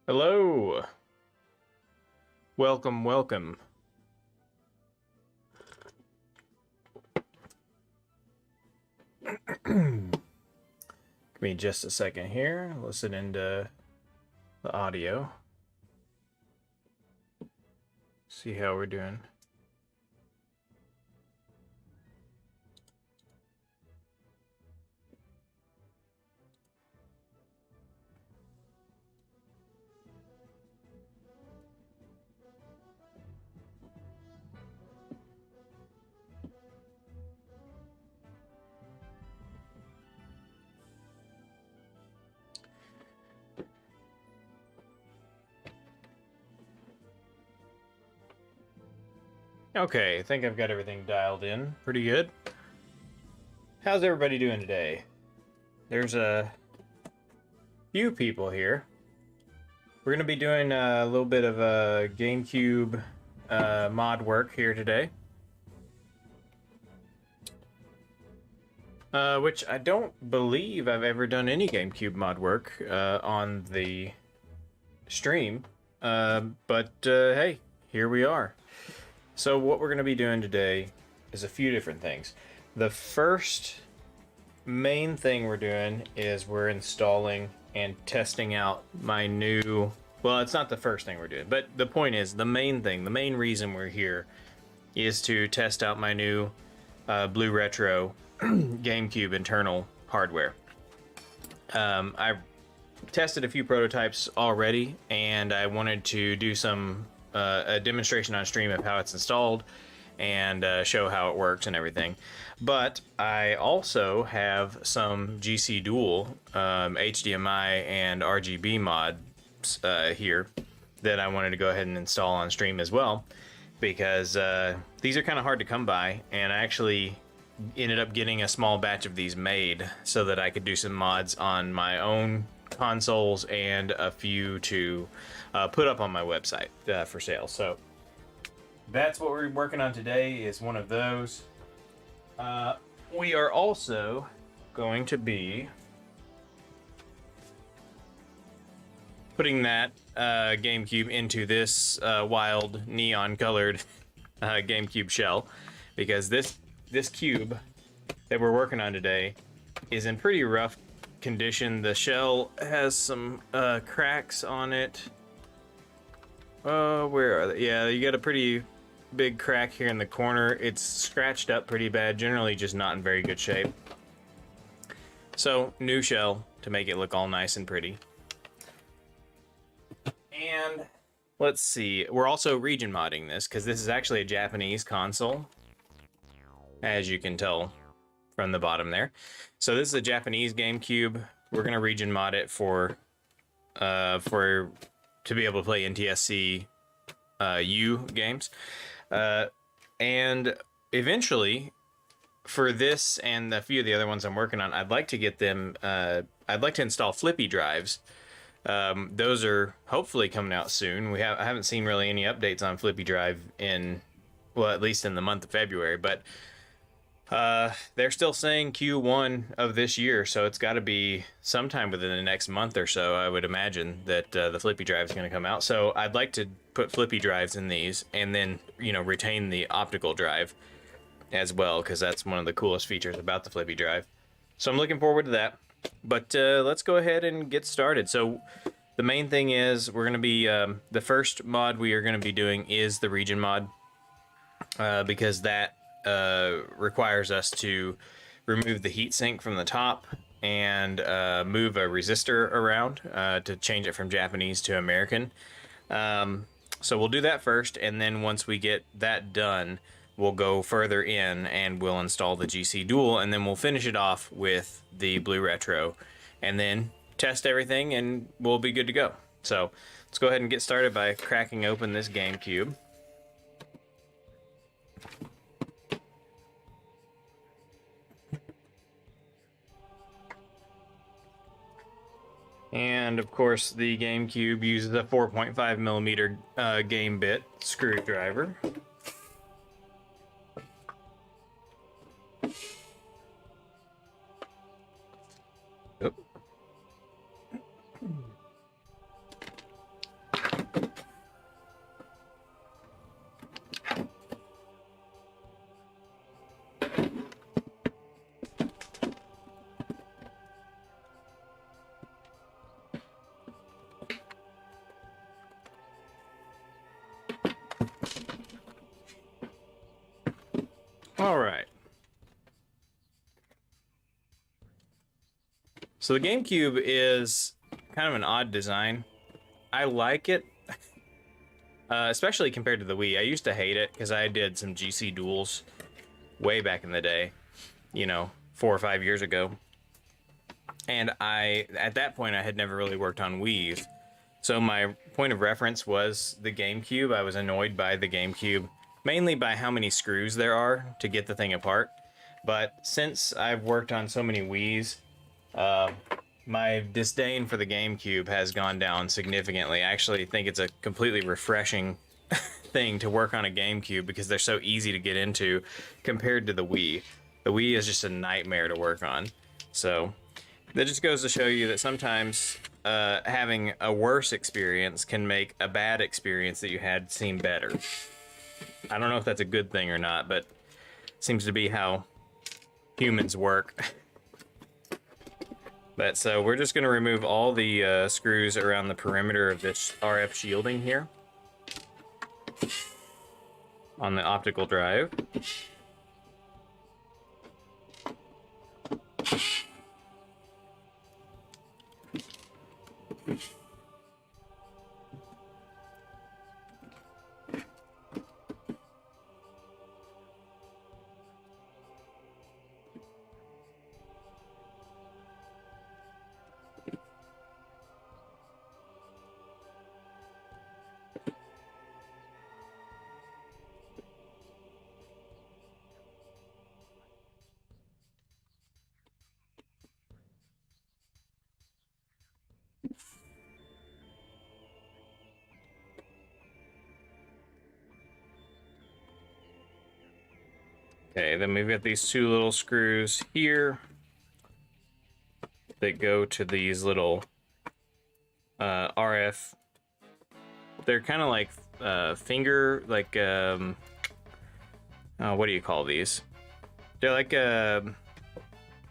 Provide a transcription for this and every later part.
Hello. Welcome, welcome. Give me just a second here. Listen into the audio. See how we're doing. Okay, I think I've got everything dialed in pretty good. How's everybody doing today? There's a few people here. We're going to be doing a little bit of a GameCube mod work here today. Which I don't believe I've ever done any GameCube mod work on the stream. But hey, here we are. So what we're going to be doing today is a few different things. The first main thing we're doing is we're installing and testing out my new... Well, it's not the first thing we're doing, but the point is, the main reason we're here is to test out my new BlueRetro GameCube internal hardware. I've tested a few prototypes already, and I wanted to do a demonstration on stream of how it's installed and show how it works and everything. But I also have some GCDual HDMI and RGB mods here that I wanted to go ahead and install on stream as well, because these are kind of hard to come by, and I actually ended up getting a small batch of these made so that I could do some mods on my own consoles and a few to put up on my website for sale. So that's what we're working on today, is one of those. We are also going to be putting that GameCube into this wild neon colored GameCube shell, because this cube that we're working on today is in pretty rough condition. The shell has some cracks on it. Where are they? Yeah, you got a pretty big crack here in the corner. It's scratched up pretty bad, generally just not in very good shape. So, new shell to make it look all nice and pretty. And let's see, we're also region modding this, because this is actually a Japanese console, as you can tell from the bottom there. So this is a Japanese GameCube. We're gonna region mod it to be able to play NTSC U games, and eventually, for this and a few of the other ones I'm working on, I'd like to get them. I'd like to install flippy drives. Those are hopefully coming out soon. I haven't seen really any updates on flippy drive well, at least in the month of February, but they're still saying Q1 of this year, so it's got to be sometime within the next month or so, I would imagine, that the flippy drive is going to come out. So I'd like to put flippy drives in these, and then, you know, retain the optical drive as well, because that's one of the coolest features about the flippy drive. So I'm looking forward to that. But let's go ahead and get started. So the main thing is we're going to be, the first mod we are going to be doing is the region mod, because that requires us to remove the heatsink from the top and move a resistor around to change it from Japanese to American. So we'll do that first, and then once we get that done, we'll go further in and we'll install the GCDual, and then we'll finish it off with the BlueRetro, and then test everything, and we'll be good to go. So let's go ahead and get started by cracking open this GameCube. And of course, the GameCube uses a 4.5 millimeter game bit screwdriver. So the GameCube is kind of an odd design. I like it, especially compared to the Wii. I used to hate it because I did some GC duels way back in the day, you know, 4 or 5 years ago. And at that point, I had never really worked on Wii's. So my point of reference was the GameCube. I was annoyed by the GameCube, mainly by how many screws there are to get the thing apart. But since I've worked on so many Wii's, my disdain for the GameCube has gone down significantly. I actually think it's a completely refreshing thing to work on a GameCube because they're so easy to get into compared to the Wii. The Wii is just a nightmare to work on. So that just goes to show you that sometimes having a worse experience can make a bad experience that you had seem better. I don't know if that's a good thing or not, but it seems to be how humans work. But so we're just going to remove all the screws around the perimeter of this RF shielding here on the optical drive. Okay, then we've got these two little screws here that go to these little RF. They're kind of like finger, like what do you call these? They're like they're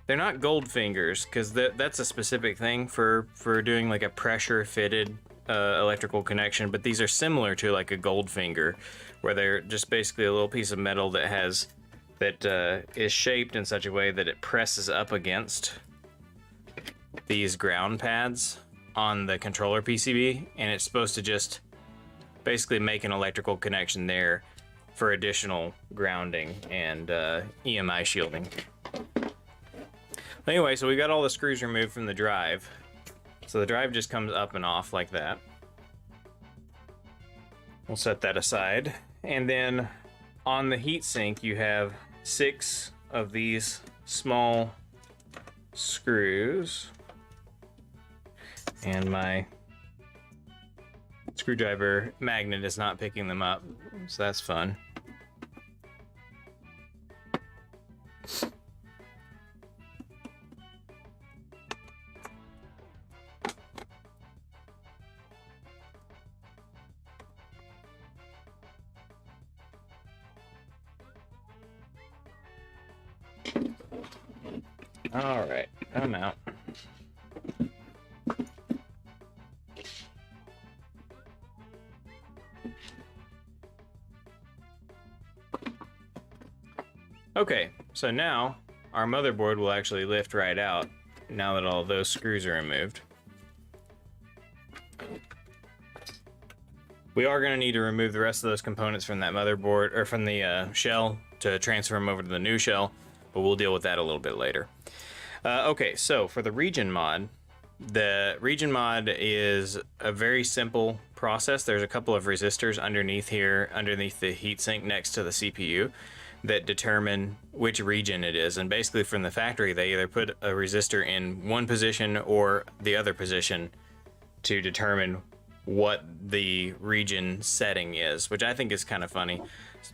not gold fingers because that's a specific thing for doing like a pressure fitted electrical connection. But these are similar to like a gold finger, where they're just basically a little piece of metal that is shaped in such a way that it presses up against these ground pads on the controller PCB, and it's supposed to just basically make an electrical connection there for additional grounding and EMI shielding. Anyway, so we got all the screws removed from the drive. So the drive just comes up and off like that. We'll set that aside. And then on the heatsink, you have 6 of these small screws. And my screwdriver magnet is not picking them up, so that's fun. All right, I'm out. Okay, so now our motherboard will actually lift right out now that all those screws are removed. We are going to need to remove the rest of those components from that motherboard, or from the shell, to transfer them over to the new shell, but we'll deal with that a little bit later. Okay, so for the region mod is a very simple process. There's a couple of resistors underneath here, underneath the heatsink next to the CPU, that determine which region it is. And basically from the factory, they either put a resistor in one position or the other position to determine what the region setting is, which I think is kind of funny,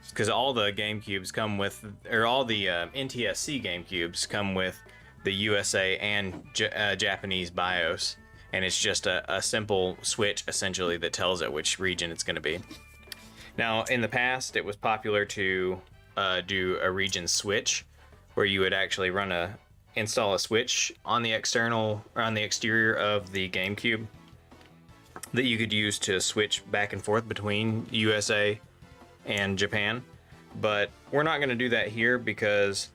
because all the GameCubes come with, or all the NTSC GameCubes come with the USA and Japanese BIOS, and it's just a simple switch essentially that tells it which region it's going to be. Now in the past it was popular to do a region switch, where you would actually install a switch on the external, or on the exterior of the GameCube, that you could use to switch back and forth between USA and Japan. But we're not going to do that here because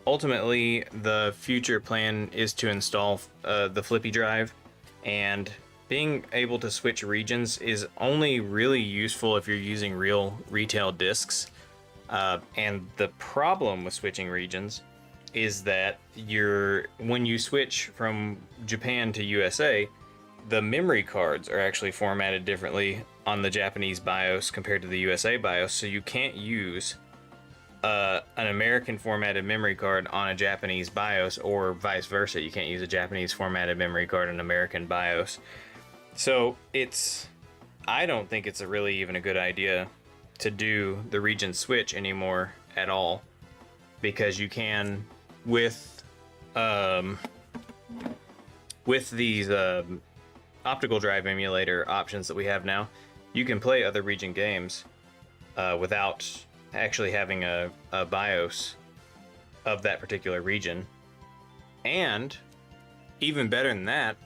ultimately, the future plan is to install the flippy drive, and being able to switch regions is only really useful if you're using real retail discs. And the problem with switching regions is that when you switch from Japan to USA, the memory cards are actually formatted differently on the Japanese BIOS compared to the USA BIOS, so you can't use an American formatted memory card on a Japanese BIOS, or vice versa. You can't use a Japanese formatted memory card on an American BIOS. So I don't think it's really even a good idea to do the region switch anymore at all, because you can with these optical drive emulator options that we have now, you can play other region games without actually having a BIOS of that particular region. And even better than that,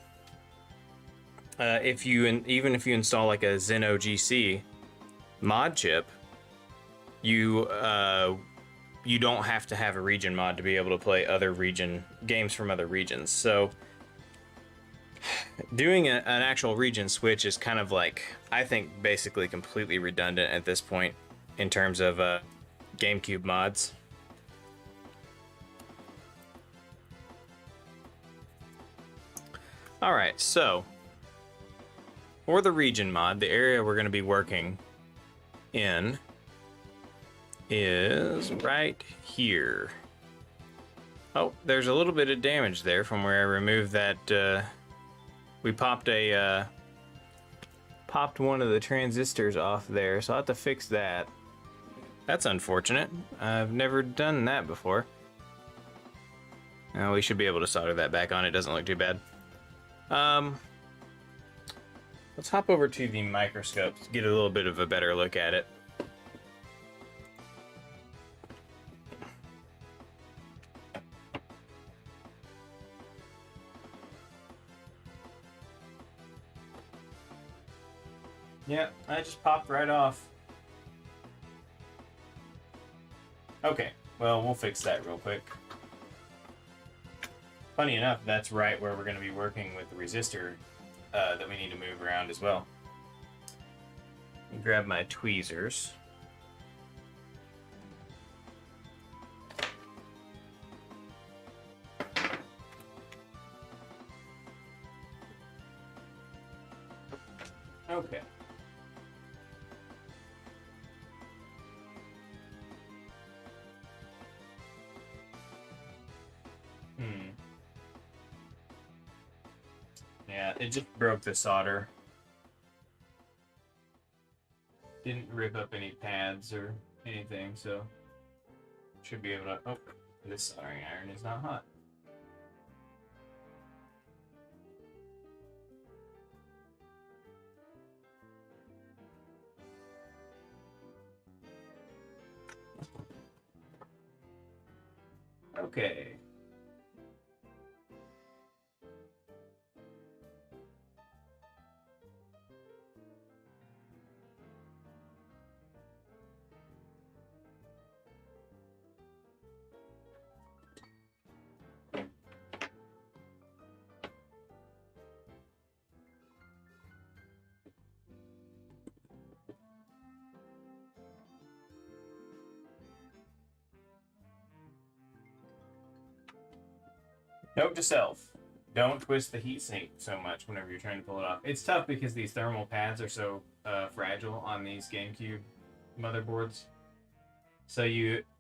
even if you install like a Zeno GC mod chip, you don't have to have a region mod to be able to play other region games from other regions. So doing an actual region switch is kind of like, I think, basically completely redundant at this point in terms of GameCube mods. Alright, so for the region mod, the area we're going to be working in is right here. Oh, there's a little bit of damage there from where I removed that. We popped one of the transistors off there, so I'll have to fix that. That's unfortunate. I've never done that before. We should be able to solder that back on. It doesn't look too bad. Let's hop over to the microscope to get a little bit of a better look at it. Yeah, I just popped right off. Okay, well, we'll fix that real quick. Funny enough, that's right where we're going to be working with the resistor that we need to move around as well. Let me grab my tweezers. Okay. Yeah, it just broke the solder. Didn't rip up any pads or anything, so should be able to. Oh, this soldering iron is not hot. Okay. Note to self, don't twist the heatsink so much whenever you're trying to pull it off. It's tough because these thermal pads are so fragile on these GameCube motherboards. So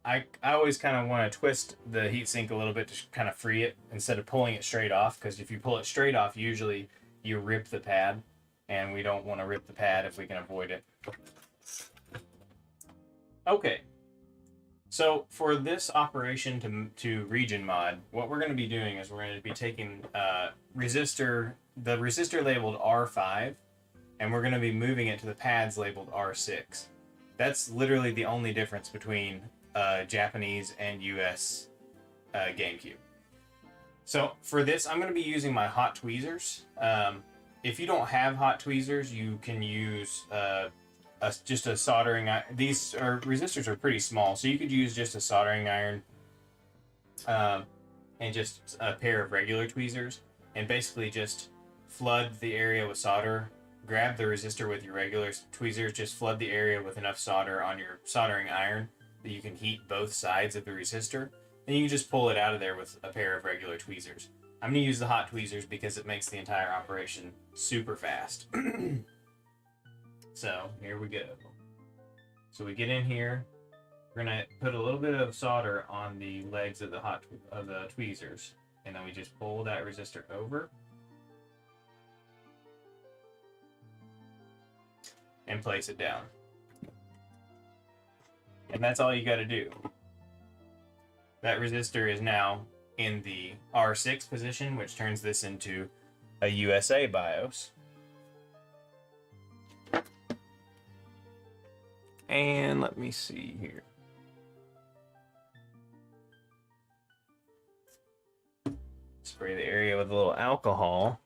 I always kind of want to twist the heatsink a little bit to kind of free it instead of pulling it straight off, because if you pull it straight off, usually you rip the pad, and we don't want to rip the pad if we can avoid it. Okay. So for this operation to region mod, what we're going to be doing is we're going to be taking the resistor labeled R5, and we're going to be moving it to the pads labeled R6. That's literally the only difference between Japanese and US GameCube. So for this, I'm going to be using my hot tweezers. If you don't have hot tweezers, you can use just a soldering iron. These resistors are pretty small, so you could use just a soldering iron and just a pair of regular tweezers, and basically just flood the area with solder. Grab the resistor with your regular tweezers, just flood the area with enough solder on your soldering iron that you can heat both sides of the resistor, and you can just pull it out of there with a pair of regular tweezers. I'm going to use the hot tweezers because it makes the entire operation super fast. So here we go. So we get in here, we're going to put a little bit of solder on the legs of the tweezers, and then we just pull that resistor over and place it down. And that's all you got to do. That resistor is now in the R6 position, which turns this into a USA BIOS. And let me see here. Spray the area with a little alcohol.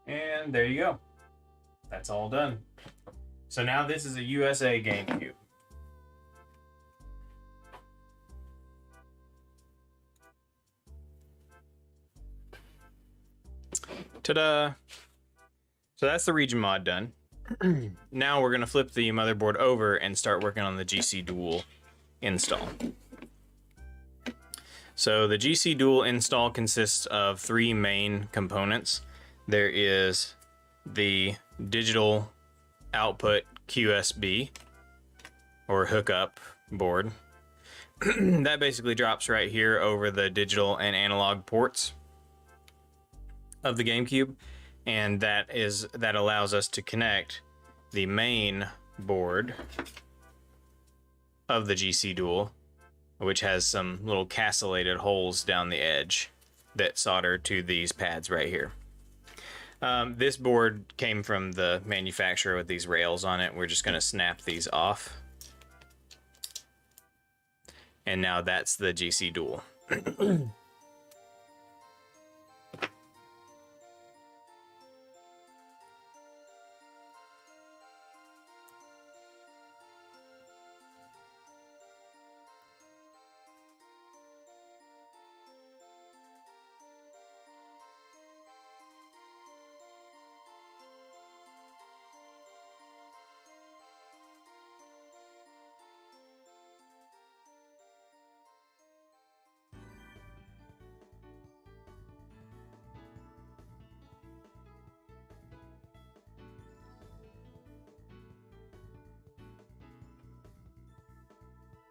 And there you go. That's all done. So now this is a USA GameCube. Ta-da! So that's the region mod done. Now we're going to flip the motherboard over and start working on the GCDual install. So the GCDual install consists of 3 main components. There is the digital output QSB, or hookup board. That basically drops right here over the digital and analog ports of the GameCube, and that allows us to connect the main board of the GCDual, which has some little castellated holes down the edge that solder to these pads right here. This board came from the manufacturer with these rails on it. We're just going to snap these off. And now that's the GCDual.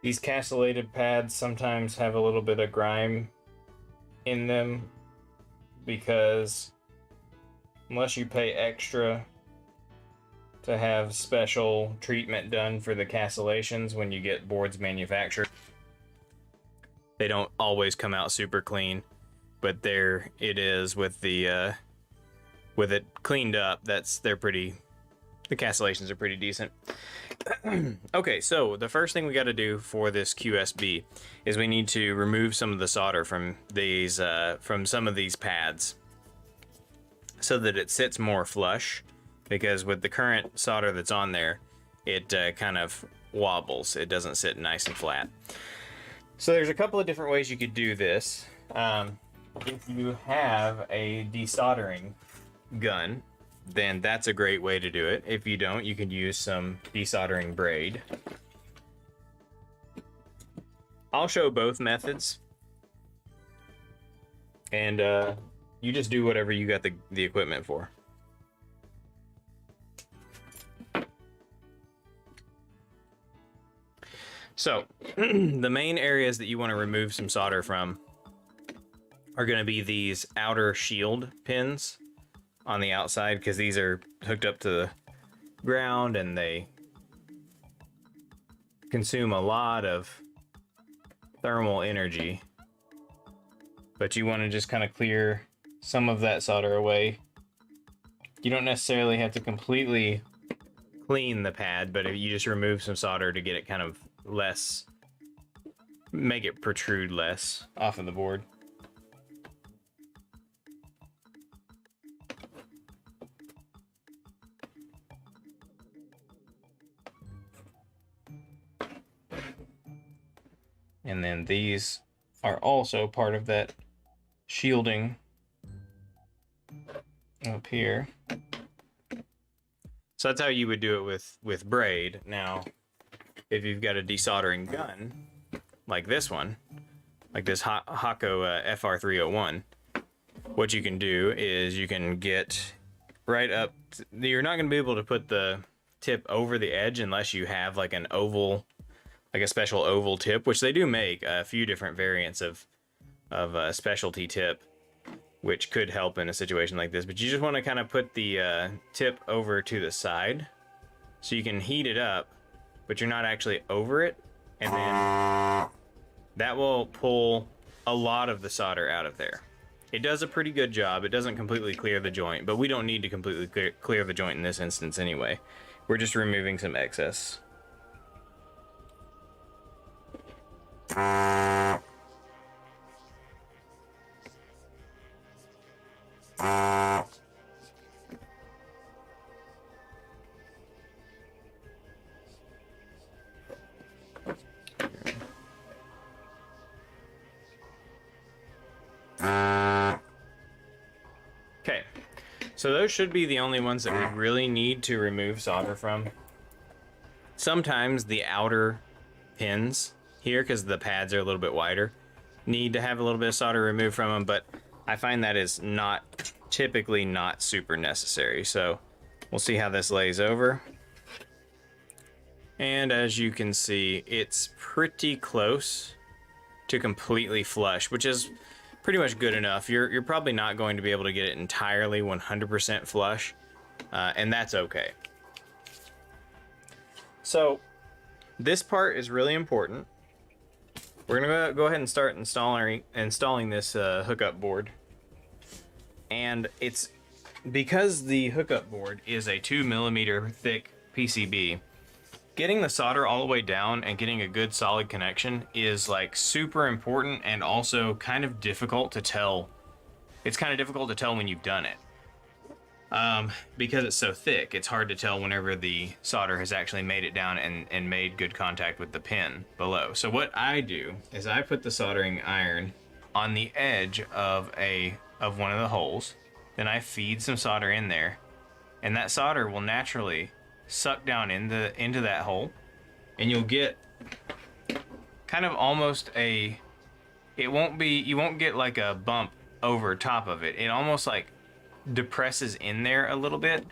These castellated pads sometimes have a little bit of grime in them because unless you pay extra to have special treatment done for the castellations when you get boards manufactured, they don't always come out super clean. But there it is with the with it cleaned up. The castellations are pretty decent. Okay, so the first thing we got to do for this QSB is we need to remove some of the solder from these from some of these pads so that it sits more flush, because with the current solder that's on there, it kind of wobbles. It doesn't sit nice and flat. So there's a couple of different ways you could do this. If you have a desoldering gun, then that's a great way to do it. If you don't, you can use some desoldering braid. I'll show both methods, and you just do whatever you got the equipment for. So the main areas that you want to remove some solder from are going to be these outer shield pins on the outside, because these are hooked up to the ground and they consume a lot of thermal energy. But you want to just kind of clear some of that solder away You don't necessarily have to completely clean the pad, but if you just remove some solder to get it kind of less, make it protrude less off of the board. And then these are also part of that shielding up here. So that's how you would do it with braid. Now, if you've got a desoldering gun, like this one, like this Hako FR301, what you can do is you can get right up. You're not going to be able to put the tip over the edge unless you have like an oval, like a special oval tip, which they do make a few different variants of a specialty tip, which could help in a situation like this. But you just want to kind of put the tip over to the side so you can heat it up, but you're not actually over it, and then that will pull a lot of the solder out of there. It does a pretty good job. It doesn't completely clear the joint, but we don't need to completely clear the joint in this instance anyway. We're just removing some excess. Okay, so those should be the only ones that we really need to remove solder from. Sometimes the outer pins here, because the pads are a little bit wider, need to have a little bit of solder removed from them, but I find that is not typically not super necessary. So we'll see how this lays over. And as you can see, it's pretty close to completely flush, which is pretty much good enough. You're probably not going to be able to get it entirely 100% flush, and that's okay. So this part is really important. We're gonna go ahead and start installing this hookup board, and it's because the hookup board is a 2mm thick PCB. Getting the solder all the way down and getting a good solid connection is like super important, and also kind of difficult to tell. It's kind of difficult to tell when you've done it. Because it's so thick, it's hard to tell whenever the solder has actually made it down and made good contact with the pin below. So what I do is I put the soldering iron on the edge of one of the holes, then I feed some solder in there, and that solder will naturally suck down into that hole, and you'll get kind of almost you won't get like a bump over top of it. It almost like depresses in there a little bit,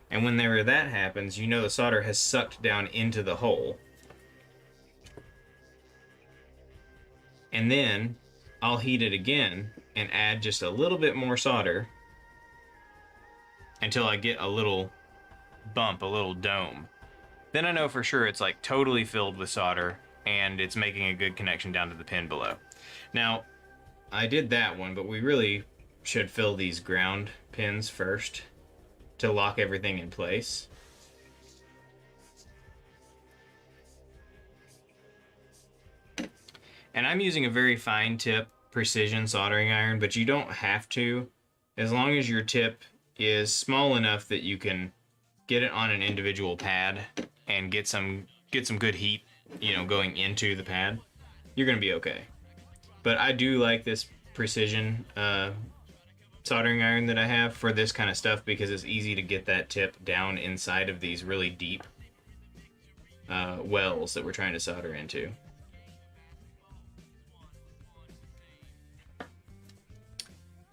and whenever that happens, you know the solder has sucked down into the hole. And then I'll heat it again and add just a little bit more solder until I get a little bump, a little dome. Then I know for sure it's like totally filled with solder and it's making a good connection down to the pin below. Now, I did that one, but we really should fill these ground pins first to lock everything in place. And I'm using a very fine tip precision soldering iron, but you don't have to, as long as your tip is small enough that you can get it on an individual pad and get some good heat, you know, going into the pad, you're gonna be okay. But I do like this precision soldering iron that I have for this kind of stuff, because it's easy to get that tip down inside of these really deep wells that we're trying to solder into.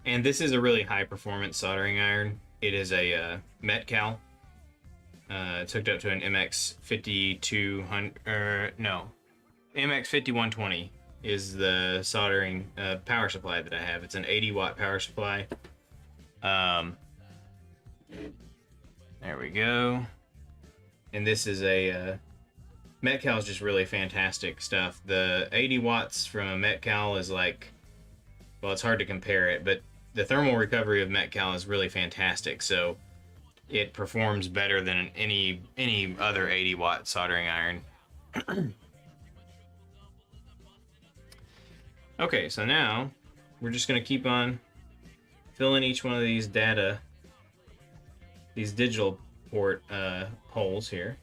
And this is a really high performance soldering iron. It is a Metcal. It's hooked up to an MX5200, MX5120 is the soldering power supply that I have. It's an 80-watt power supply. There we go. And this is a Metcal is just really fantastic stuff. The 80 watts from a Metcal is like, well, it's hard to compare it, but the thermal recovery of Metcal is really fantastic. So it performs better than any other 80-watt soldering iron. Okay, so now we're just going to keep on filling each one of these digital port holes here.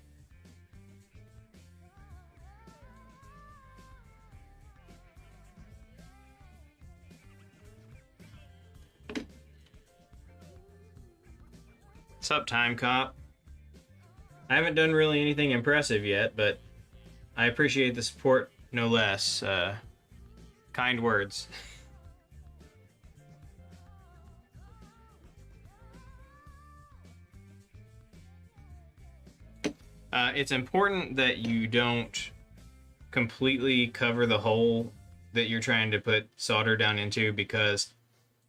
What's up, Time Cop? I haven't done really anything impressive yet, but I appreciate the support no less. Kind words. It's important that you don't completely cover the hole that you're trying to put solder down into, because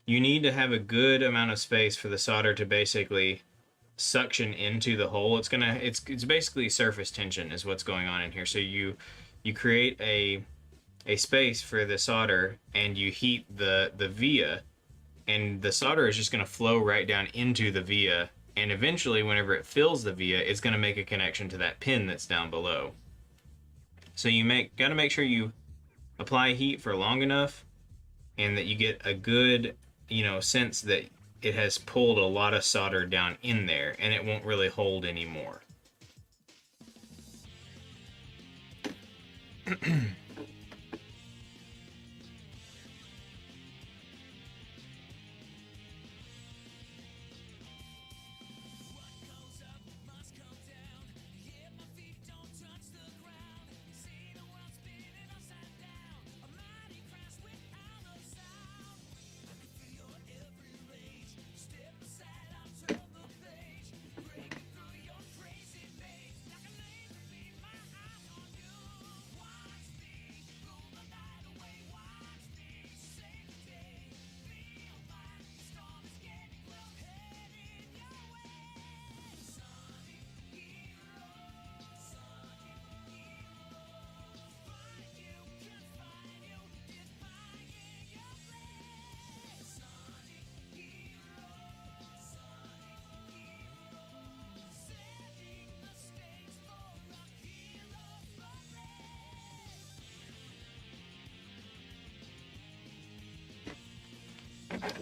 you need to have a good amount of space for the solder to basically suction into the hole. It's basically surface tension is what's going on in here. So you create a space for the solder, and you heat the via, and the solder is just going to flow right down into the via, and eventually whenever it fills the via, it's going to make a connection to that pin that's down below. So you got to make sure you apply heat for long enough, and that you get a good, sense that it has pulled a lot of solder down in there, and it won't really hold anymore.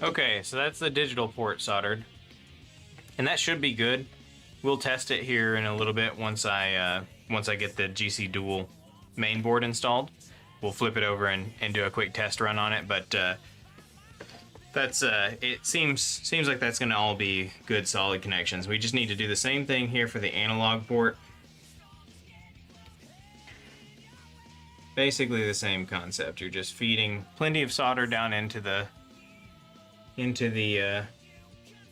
Okay, so that's the digital port soldered, and that should be good. We'll test it here in a little bit once I get the GCDual main board installed. We'll flip it over and do a quick test run on it, but that's it seems like that's going to all be good solid connections. We just need to do the same thing here for the analog port. Basically the same concept. You're just feeding plenty of solder down into the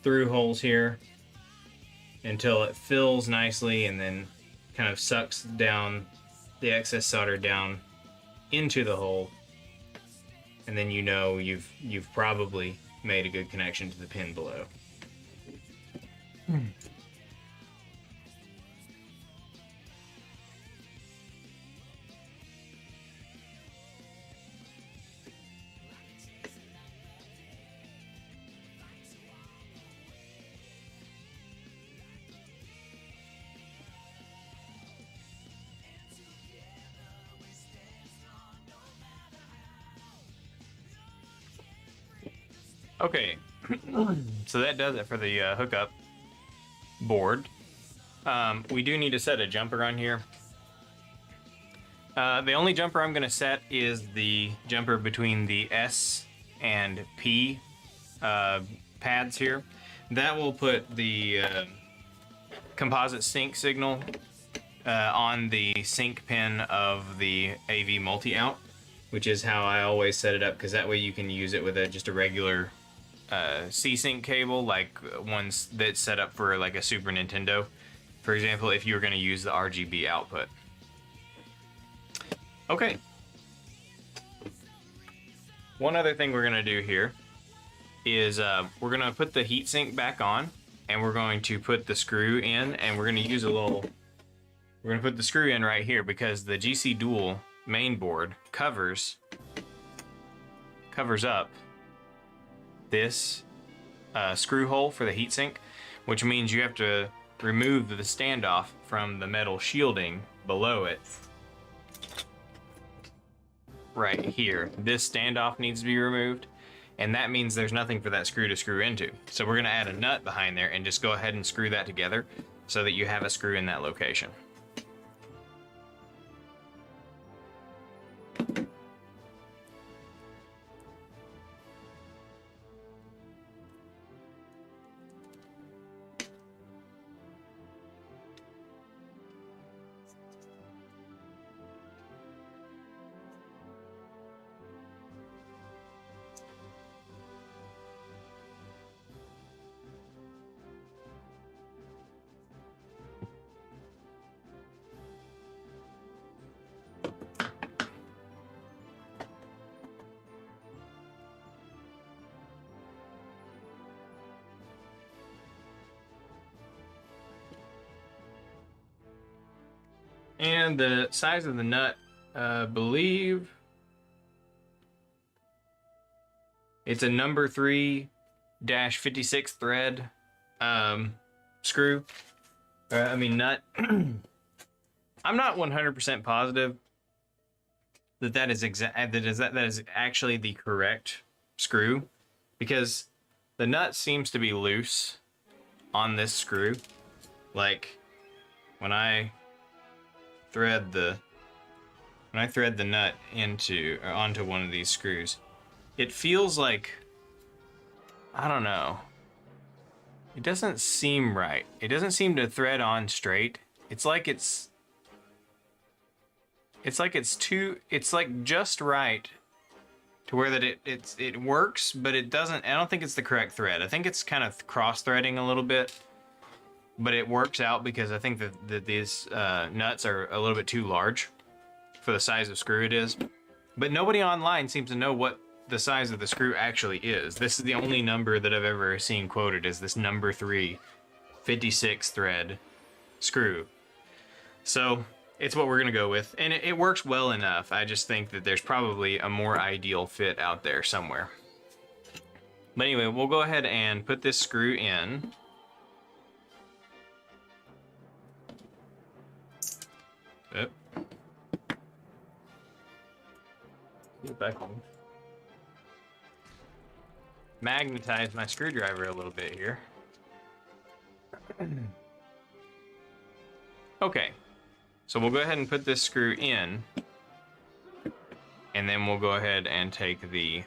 through holes here until it fills nicely, and then kind of sucks down the excess solder down into the hole, and then you've probably made a good connection to the pin below. Okay, so that does it for the hookup board. We do need to set a jumper on here. The only jumper I'm going to set is the jumper between the S and P pads here. That will put the composite sync signal on the sync pin of the AV multi-out, which is how I always set it up, because that way you can use it with just a regular C-Sync cable, like ones that's set up for like a Super Nintendo, for example, if you were going to use the RGB output. Okay. One other thing we're going to do here is we're going to put the heatsink back on, and we're going to put the screw in, and we're going to use we're going to put the screw in right here, because the GCDual main board covers up this screw hole for the heatsink. which means you have to remove the standoff from the metal shielding below it. Right here. This standoff needs to be removed, and that means there's nothing for that screw to screw into. So we're going to add a nut behind there and just go ahead and screw that together so that you have a screw in that location. And the size of the nut, believe it's a number 3-56 thread screw. Nut. I'm not 100% positive that is actually the correct screw, because the nut seems to be loose on this screw. Like when I thread the nut onto one of these screws, it feels like, I don't know, it doesn't seem right. It doesn't seem to thread on straight. It's like just right to where that it works, but it doesn't. I don't think it's the correct thread. I think it's kind of cross threading a little bit. But it works out because I think that these nuts are a little bit too large for the size of screw it is. But nobody online seems to know what the size of the screw actually is. This is the only number that I've ever seen quoted as this number 3-56 thread screw. So it's what we're gonna go with, and it works well enough. I just think that there's probably a more ideal fit out there somewhere. But anyway, we'll go ahead and put this screw in. Yep. See if I can magnetize my screwdriver a little bit here. Okay, so we'll go ahead and put this screw in, and then we'll go ahead and take the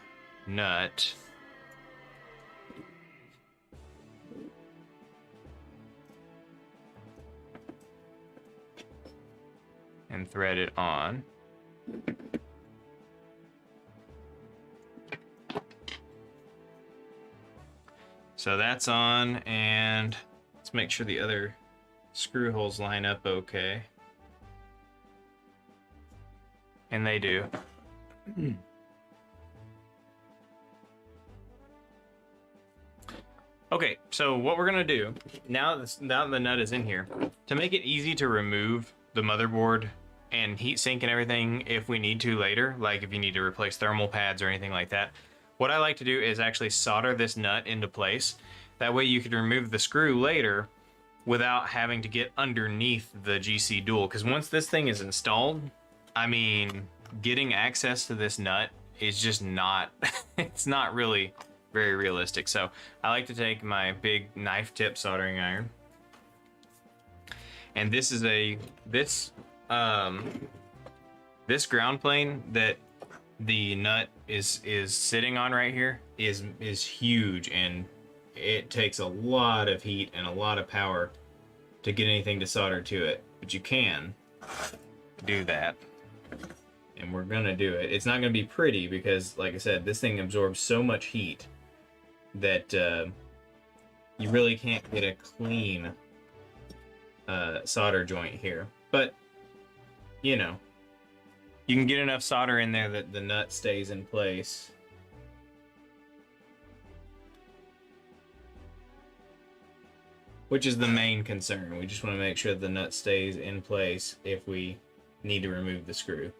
nut and thread it on. So that's on, and let's make sure the other screw holes line up okay. And they do. Okay, so what we're gonna do, now that the nut is in here, to make it easy to remove the motherboard and heat sink and everything if we need to later, like if you need to replace thermal pads or anything like that, what I like to do is actually solder this nut into place. That way you can remove the screw later without having to get underneath the GCDual, because once this thing is installed, I mean, getting access to this nut is just not, it's not really very realistic. So I like to take my big knife tip soldering iron, and this is this ground plane that the nut is sitting on right here is huge, and it takes a lot of heat and a lot of power to get anything to solder to it, but you can do that, and we're gonna do it. It's not gonna be pretty because, like I said, this thing absorbs so much heat that you really can't get a clean solder joint here, but you know, you can get enough solder in there that the nut stays in place. Which is the main concern. We just want to make sure the nut stays in place if we need to remove the screw.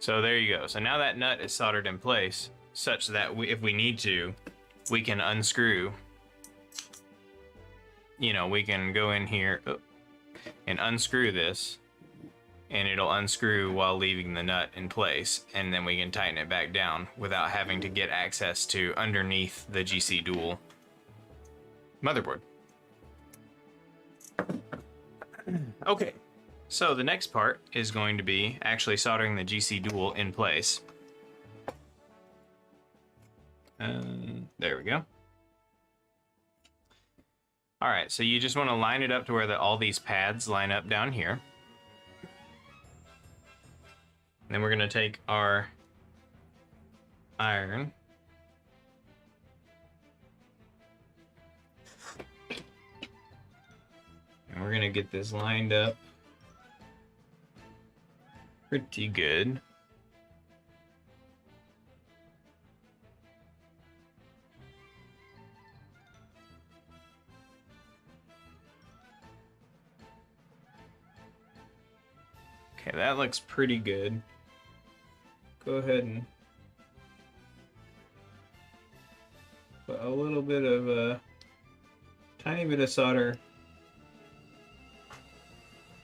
So there you go. So now that nut is soldered in place such that if we need to, we can unscrew. You know, we can go in here and unscrew this, and it'll unscrew while leaving the nut in place, and then we can tighten it back down without having to get access to underneath the GCDual motherboard. Okay, so the next part is going to be actually soldering the GCDual in place. There we go. All right, so you just want to line it up to where all these pads line up down here. And then we're going to take our iron. And we're going to get this lined up pretty good. Okay, that looks pretty good. Go ahead and put a little bit of a tiny bit of solder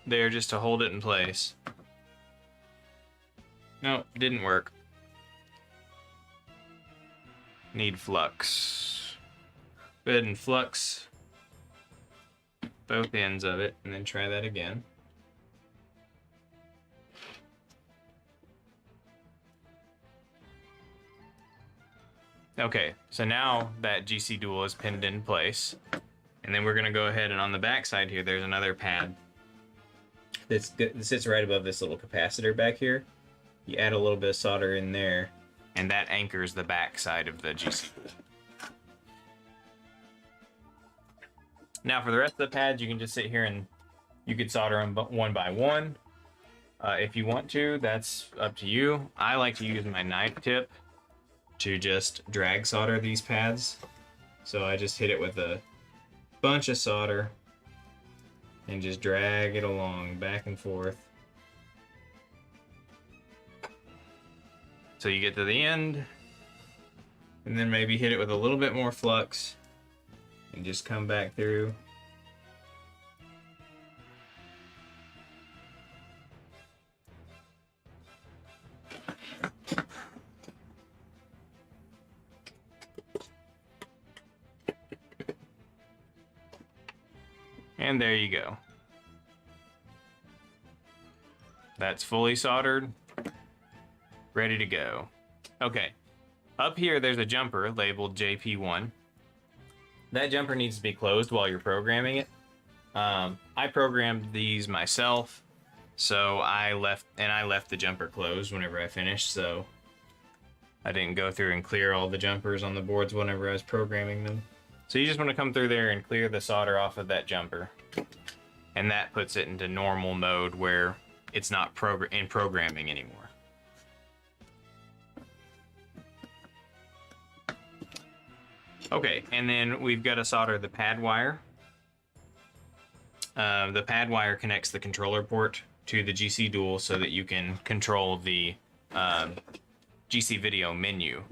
there just to hold it in place. No, didn't work. Need flux. Go ahead and flux both ends of it and then try that again. Okay, so now that GCDual is pinned in place, and then we're going to go ahead and on the back side here, there's another pad that sits right above this little capacitor back here. You add a little bit of solder in there, and that anchors the back side of the GCDual. Now for the rest of the pads, you can just sit here and you could solder them one by one. If you want to, that's up to you. I like to use my knife tip to just drag solder these pads. So I just hit it with a bunch of solder and just drag it along back and forth. So you get to the end, and then maybe hit it with a little bit more flux and just come back through. And there you go. That's fully soldered, ready to go. Okay, up here there's a jumper labeled JP1. That jumper needs to be closed while you're programming it. I programmed these myself, so I left the jumper closed whenever I finished, so I didn't go through and clear all the jumpers on the boards whenever I was programming them. So you just want to come through there and clear the solder off of that jumper. And that puts it into normal mode where it's not in programming anymore. Okay, and then we've got to solder the pad wire. The pad wire connects the controller port to the GCDual so that you can control the GC video menu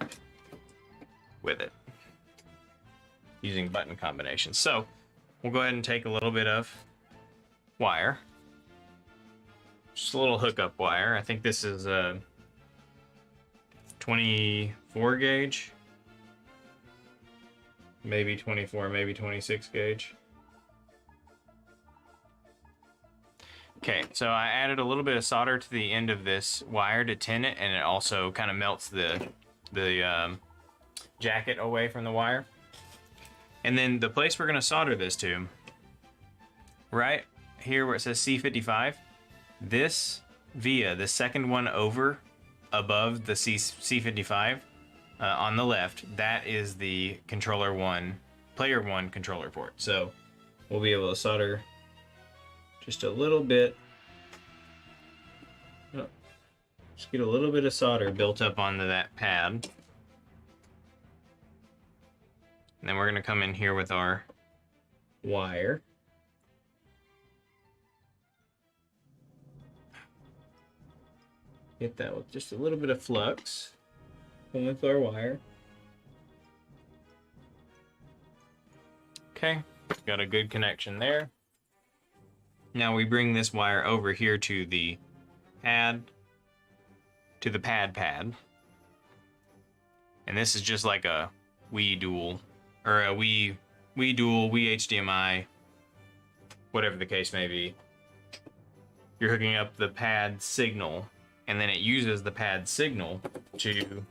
with it, using button combinations. So we'll go ahead and take a little bit of wire, just a little hookup wire. I think this is a 24 gauge, maybe 24, maybe 26 gauge. Okay, so I added a little bit of solder to the end of this wire to tin it, and it also kind of melts the jacket away from the wire. And then the place we're going to solder this to, right here where it says C55, this via the second one over above the C55 on the left, that is the player one controller port. So we'll be able to solder just a little bit. Oh, just get a little bit of solder built up onto that pad. And then we're going to come in here with our wire. Hit that with just a little bit of flux. And with our wire. Okay, got a good connection there. Now we bring this wire over here to the pad, pad. And this is just like a Wii Dual, or a Wii Dual, Wii HDMI, whatever the case may be. You're hooking up the pad signal, and then it uses the pad signal to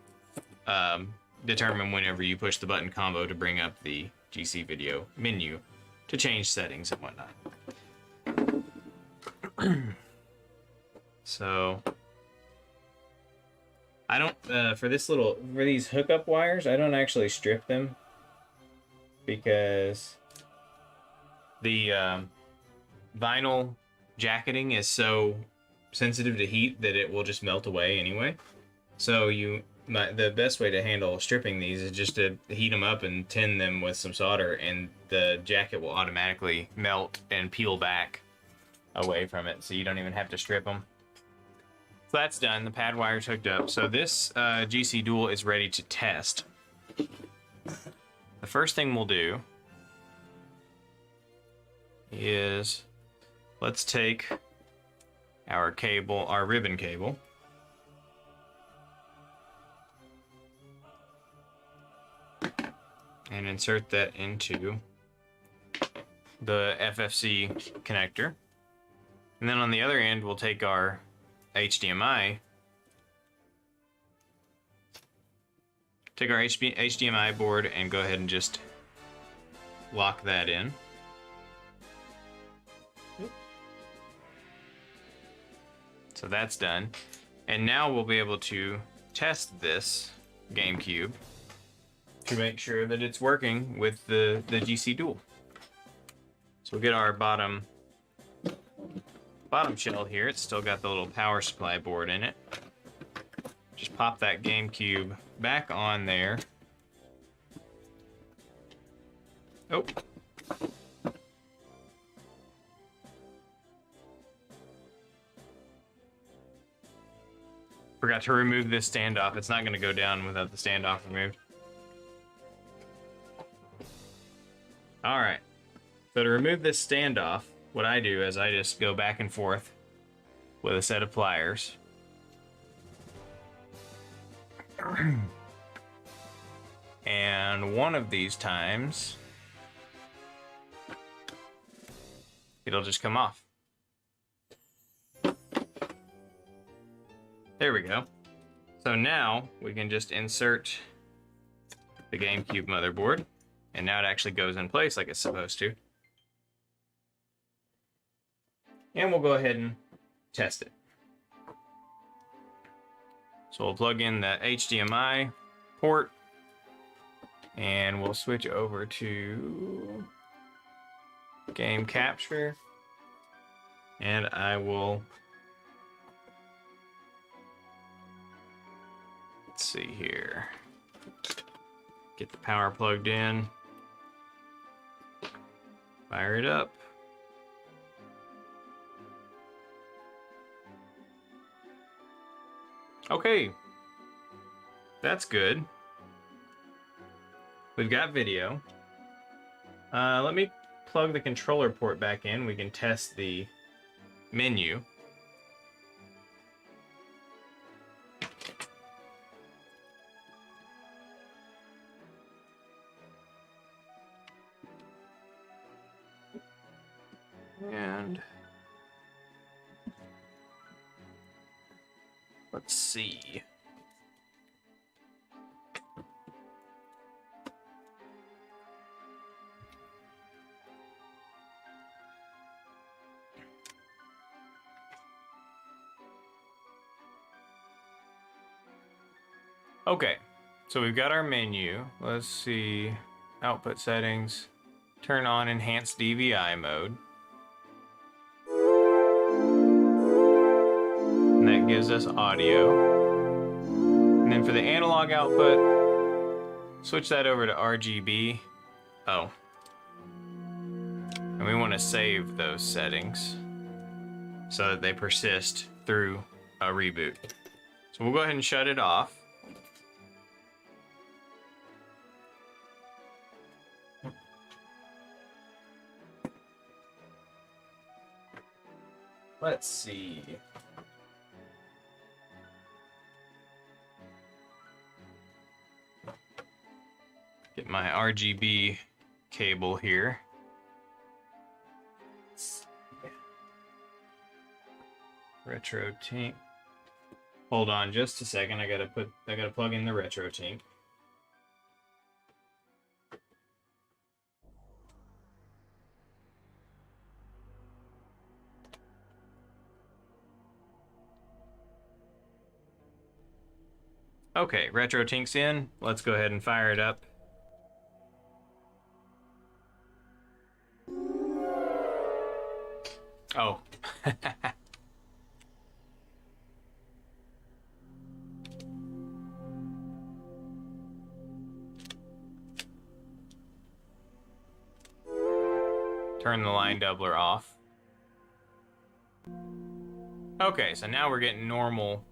determine whenever you push the button combo to bring up the GC video menu to change settings and whatnot. So I don't for these hookup wires, I don't actually strip them because the vinyl jacketing is so sensitive to heat that it will just melt away anyway. So the best way to handle stripping these is just to heat them up and tin them with some solder, and the jacket will automatically melt and peel back away from it, so you don't even have to strip them. So that's done. The pad wire's hooked up. So this GC Dual is ready to test. The first thing we'll do is let's take our cable, our ribbon cable, and insert that into the FFC connector. And then on the other end, we'll take our HDMI, HDMI board and go ahead and just lock that in. So that's done. And now we'll be able to test this GameCube to make sure that it's working with the GC Dual. So we'll get our bottom shell here. It's still got the little power supply board in it. Just pop that GameCube back on there. Oh. Forgot to remove this standoff. It's not going to go down without the standoff removed. Alright. So to remove this standoff, what I do is I just go back and forth with a set of pliers. And one of these times, it'll just come off. There we go. So now we can just insert the GameCube motherboard, and now it actually goes in place like it's supposed to. And we'll go ahead and test it. So we'll plug in the HDMI port, and we'll switch over to Game Capture, and I will, let's see here, get the power plugged in, fire it up. Okay, that's good. We've got video. Let me plug the controller port back in. We can test the menu. And let's see. Okay, so we've got our menu. Let's see, output settings, turn on enhanced DVI mode. And that gives us audio. And then for the analog output, switch that over to RGB. Oh. And we want to save those settings so that they persist through a reboot. So we'll go ahead and shut it off. Let's see. Get my RGB cable here. Retro Tink. Hold on just a second. I gotta plug in the Retro Tink. Okay, Retro Tink's in. Let's go ahead and fire it up. Oh. Turn the line doubler off. Okay, so now we're getting normal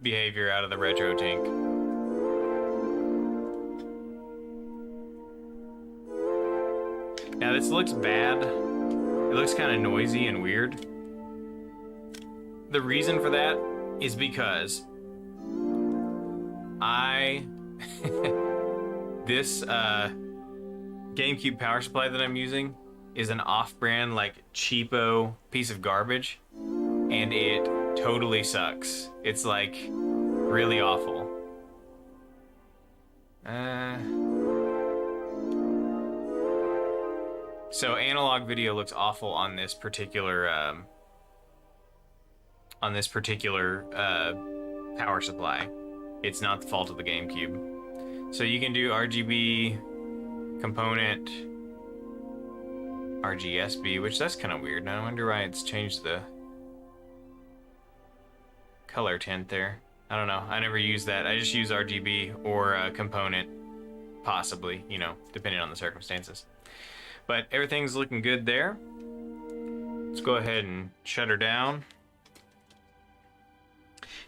behavior out of the Retro Tink. Now this looks bad. It looks kind of noisy and weird. The reason for that is because this GameCube power supply that I'm using is an off-brand, like, cheapo piece of garbage, and it totally sucks. It's like really awful. So analog video looks awful on this particular power supply. It's not the fault of the GameCube. So you can do RGB component RGSB, which that's kind of weird. I wonder why it's changed the color tint there. I don't know. I never use that. I just use RGB or component, possibly, you know, depending on the circumstances. But everything's looking good there. Let's go ahead and shut her down.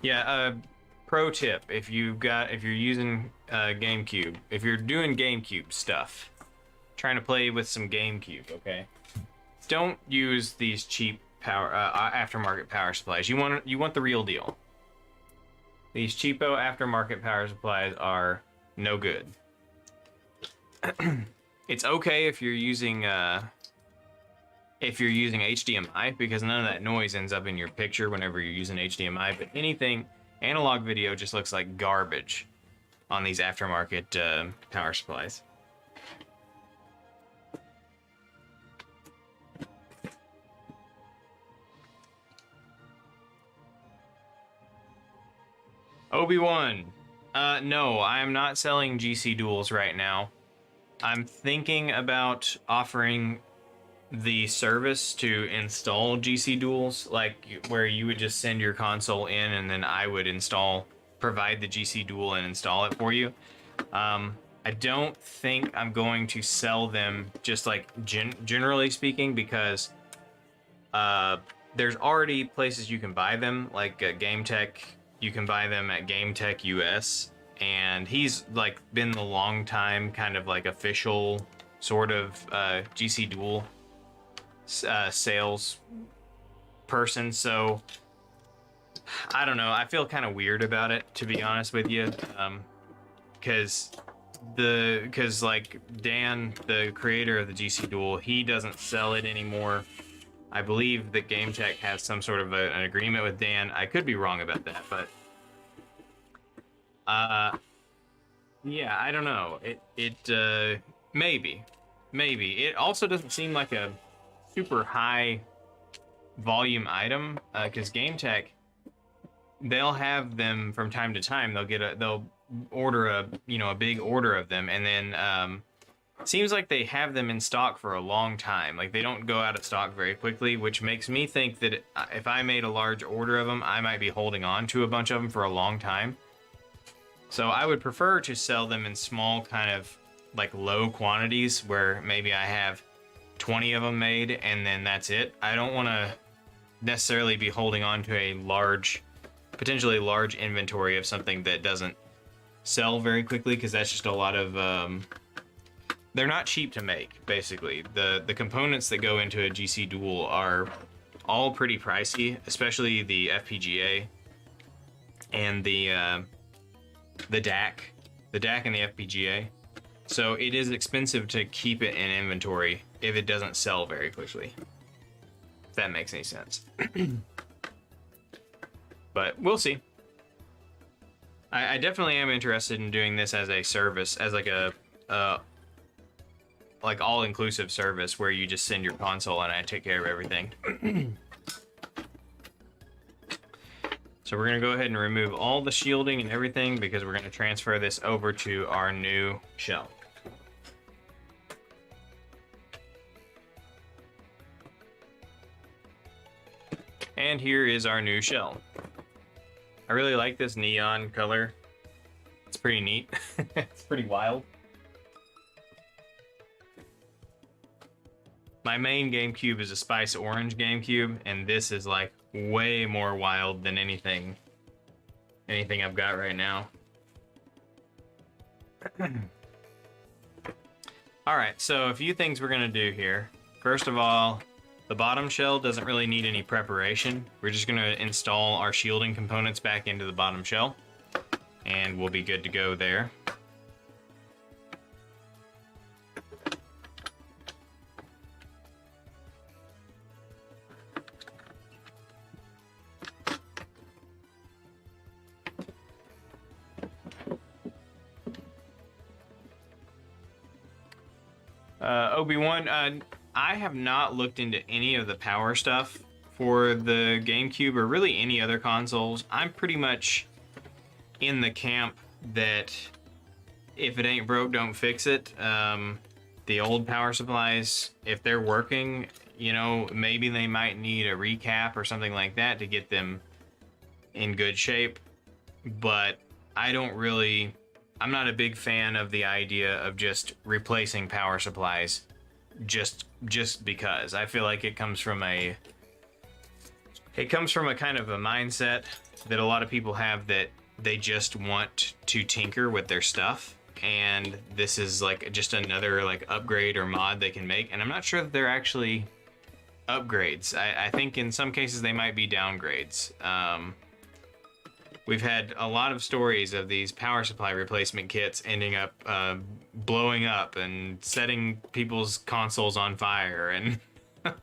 Yeah, pro tip, if you're using GameCube, if you're doing GameCube stuff, trying to play with some GameCube, okay? Don't use these cheap power aftermarket power supplies. You want the real deal. These cheapo aftermarket power supplies are no good. It's okay if you're using HDMI, because none of that noise ends up in your picture whenever you're using HDMI, but anything analog video just looks like garbage on these aftermarket power supplies. Obi-Wan. No, I am not selling GC Duals right now. I'm thinking about offering the service to install GC Duals, like where you would just send your console in and then I would provide the GC Dual and install it for you. I don't think I'm going to sell them, just like generally speaking, because there's already places you can buy them, like GameTech. You can buy them at GameTech US, and he's like been the long time kind of like official sort of GC Dual sales person. So I don't know, I feel kind of weird about it, to be honest with you, because like Dan, the creator of the GC Dual, he doesn't sell it anymore. I believe that GameTech has some sort of an agreement with Dan. I could be wrong about that, but yeah, I don't know. It maybe. It also doesn't seem like a super high volume item, because GameTech, they'll have them from time to time. They'll order a big order of them, and then seems like they have them in stock for a long time. Like, they don't go out of stock very quickly, which makes me think that if I made a large order of them, I might be holding on to a bunch of them for a long time. So I would prefer to sell them in small, kind of like low quantities, where maybe I have 20 of them made and then that's it. I don't want to necessarily be holding on to a large potentially large inventory of something that doesn't sell very quickly, because that's just a lot of they're not cheap to make. Basically, the components that go into a GC Dual are all pretty pricey, especially the FPGA and the DAC, and the FPGA. So it is expensive to keep it in inventory if it doesn't sell very quickly. If that makes any sense. But we'll see. I definitely am interested in doing this as a service, as like a like all-inclusive service where you just send your console and I take care of everything. So we're gonna go ahead and remove all the shielding and everything because we're gonna transfer this over to our new shell. And here is our new shell. I really like this neon color. It's pretty neat. It's pretty wild. My main GameCube is a Spice Orange GameCube, and this is like way more wild than anything I've got right now. Alright, so a few things we're gonna do here. First of all, the bottom shell doesn't really need any preparation. We're just gonna install our shielding components back into the bottom shell, and we'll be good to go there. Obi-Wan, I have not looked into any of the power stuff for the GameCube or really any other consoles. I'm pretty much in the camp that if it ain't broke, don't fix it. The old power supplies, if they're working, you know, maybe they might need a recap or something like that to get them in good shape. But I'm not a big fan of the idea of just replacing power supplies just because. I feel like it comes from a kind of a mindset that a lot of people have, that they just want to tinker with their stuff, and this is like just another like upgrade or mod they can make, and I'm not sure that they're actually upgrades. I think in some cases they might be downgrades. We've had a lot of stories of these power supply replacement kits ending up blowing up and setting people's consoles on fire and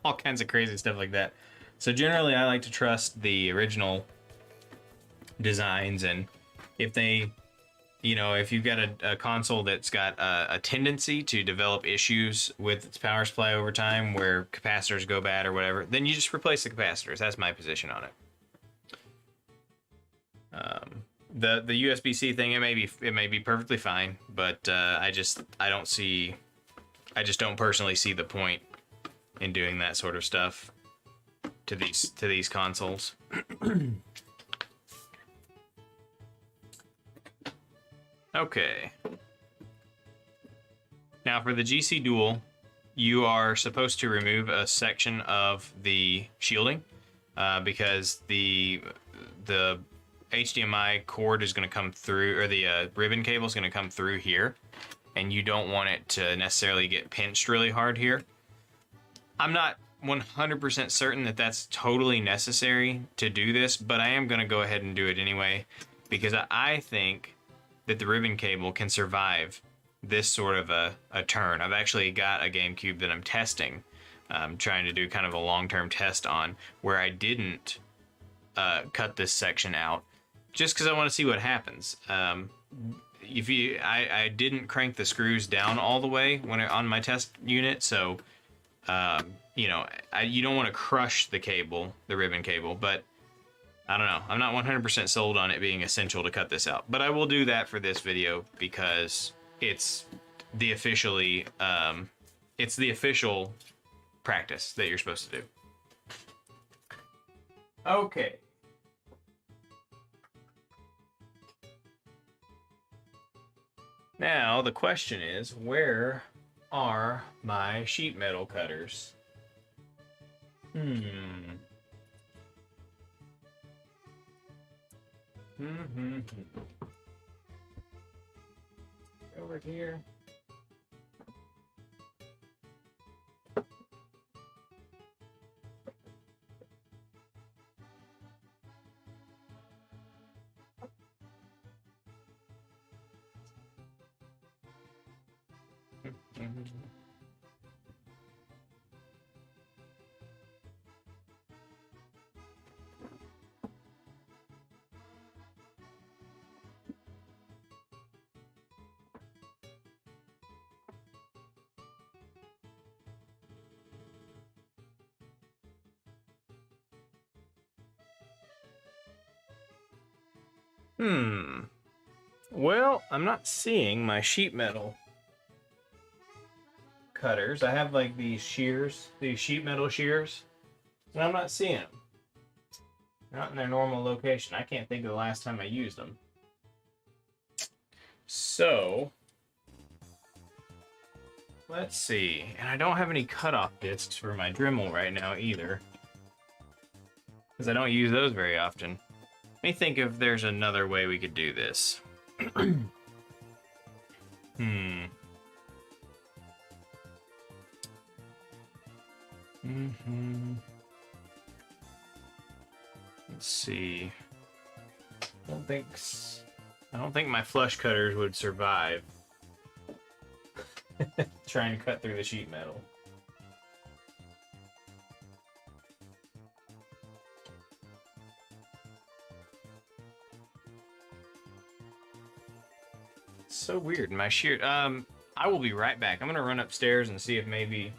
all kinds of crazy stuff like that. So generally I like to trust the original designs, and if they, you know, if you've got a console that's got a tendency to develop issues with its power supply over time where capacitors go bad or whatever, then you just replace the capacitors. That's my position on it. The USB-C thing, it may be perfectly fine, but I just don't personally see the point in doing that sort of stuff to these consoles. Okay. Now for the GC Dual, you are supposed to remove a section of the shielding because the HDMI cord is going to come through, or the ribbon cable is going to come through here, and you don't want it to necessarily get pinched really hard here. I'm not 100% certain that that's totally necessary to do this, but I am going to go ahead and do it anyway, because I think that the ribbon cable can survive this sort of a turn. I've actually got a GameCube that I'm testing, trying to do kind of a long-term test on, where I didn't cut this section out, just because I want to see what happens. I didn't crank the screws down all the way on my test unit, so you know, you don't want to crush the cable, the ribbon cable, but I don't know. I'm not 100% sold on it being essential to cut this out, but I will do that for this video because it's the official practice that you're supposed to do. Okay. Now the question is, where are my sheet metal cutters? Over here. Well, I'm not seeing my sheet metal cutters. I have like these shears, these sheet metal shears, and I'm not seeing them. They're not in their normal location. I can't think of the last time I used them. So, let's see. And I don't have any cutoff discs for my Dremel right now either, because I don't use those very often. Let me think if there's another way we could do this. Let's see. I don't think my flush cutters would survive trying to cut through the sheet metal. It's so weird. My shear. I will be right back. I'm gonna run upstairs and see if maybe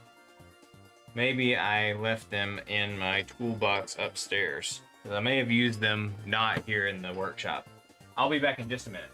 I left them in my toolbox upstairs. I may have used them not here in the workshop. I'll be back in just a minute.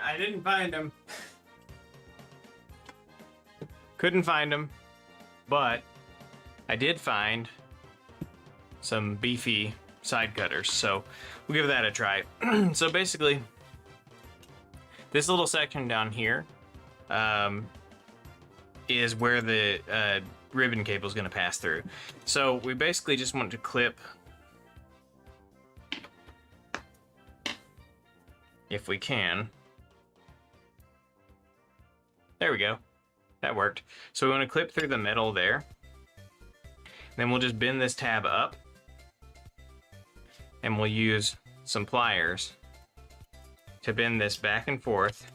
I didn't find them. Couldn't find them, but I did find some beefy side cutters, so we'll give that a try. So basically, this little section down here is where the ribbon cable is going to pass through. So we basically just want to clip, if we can. There we go. That worked. So we want to clip through the metal there. Then we'll just bend this tab up. And we'll use some pliers to bend this back and forth.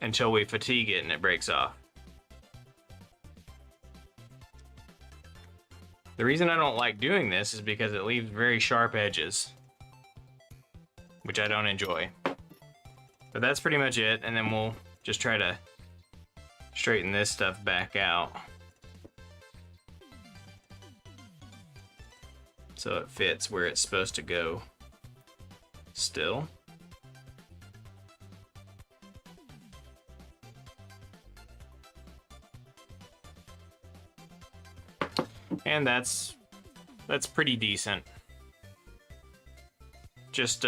Until we fatigue it and it breaks off. The reason I don't like doing this is because it leaves very sharp edges, which I don't enjoy. But that's pretty much it, and then we'll just try to straighten this stuff back out so it fits where it's supposed to go still. And that's pretty decent. Just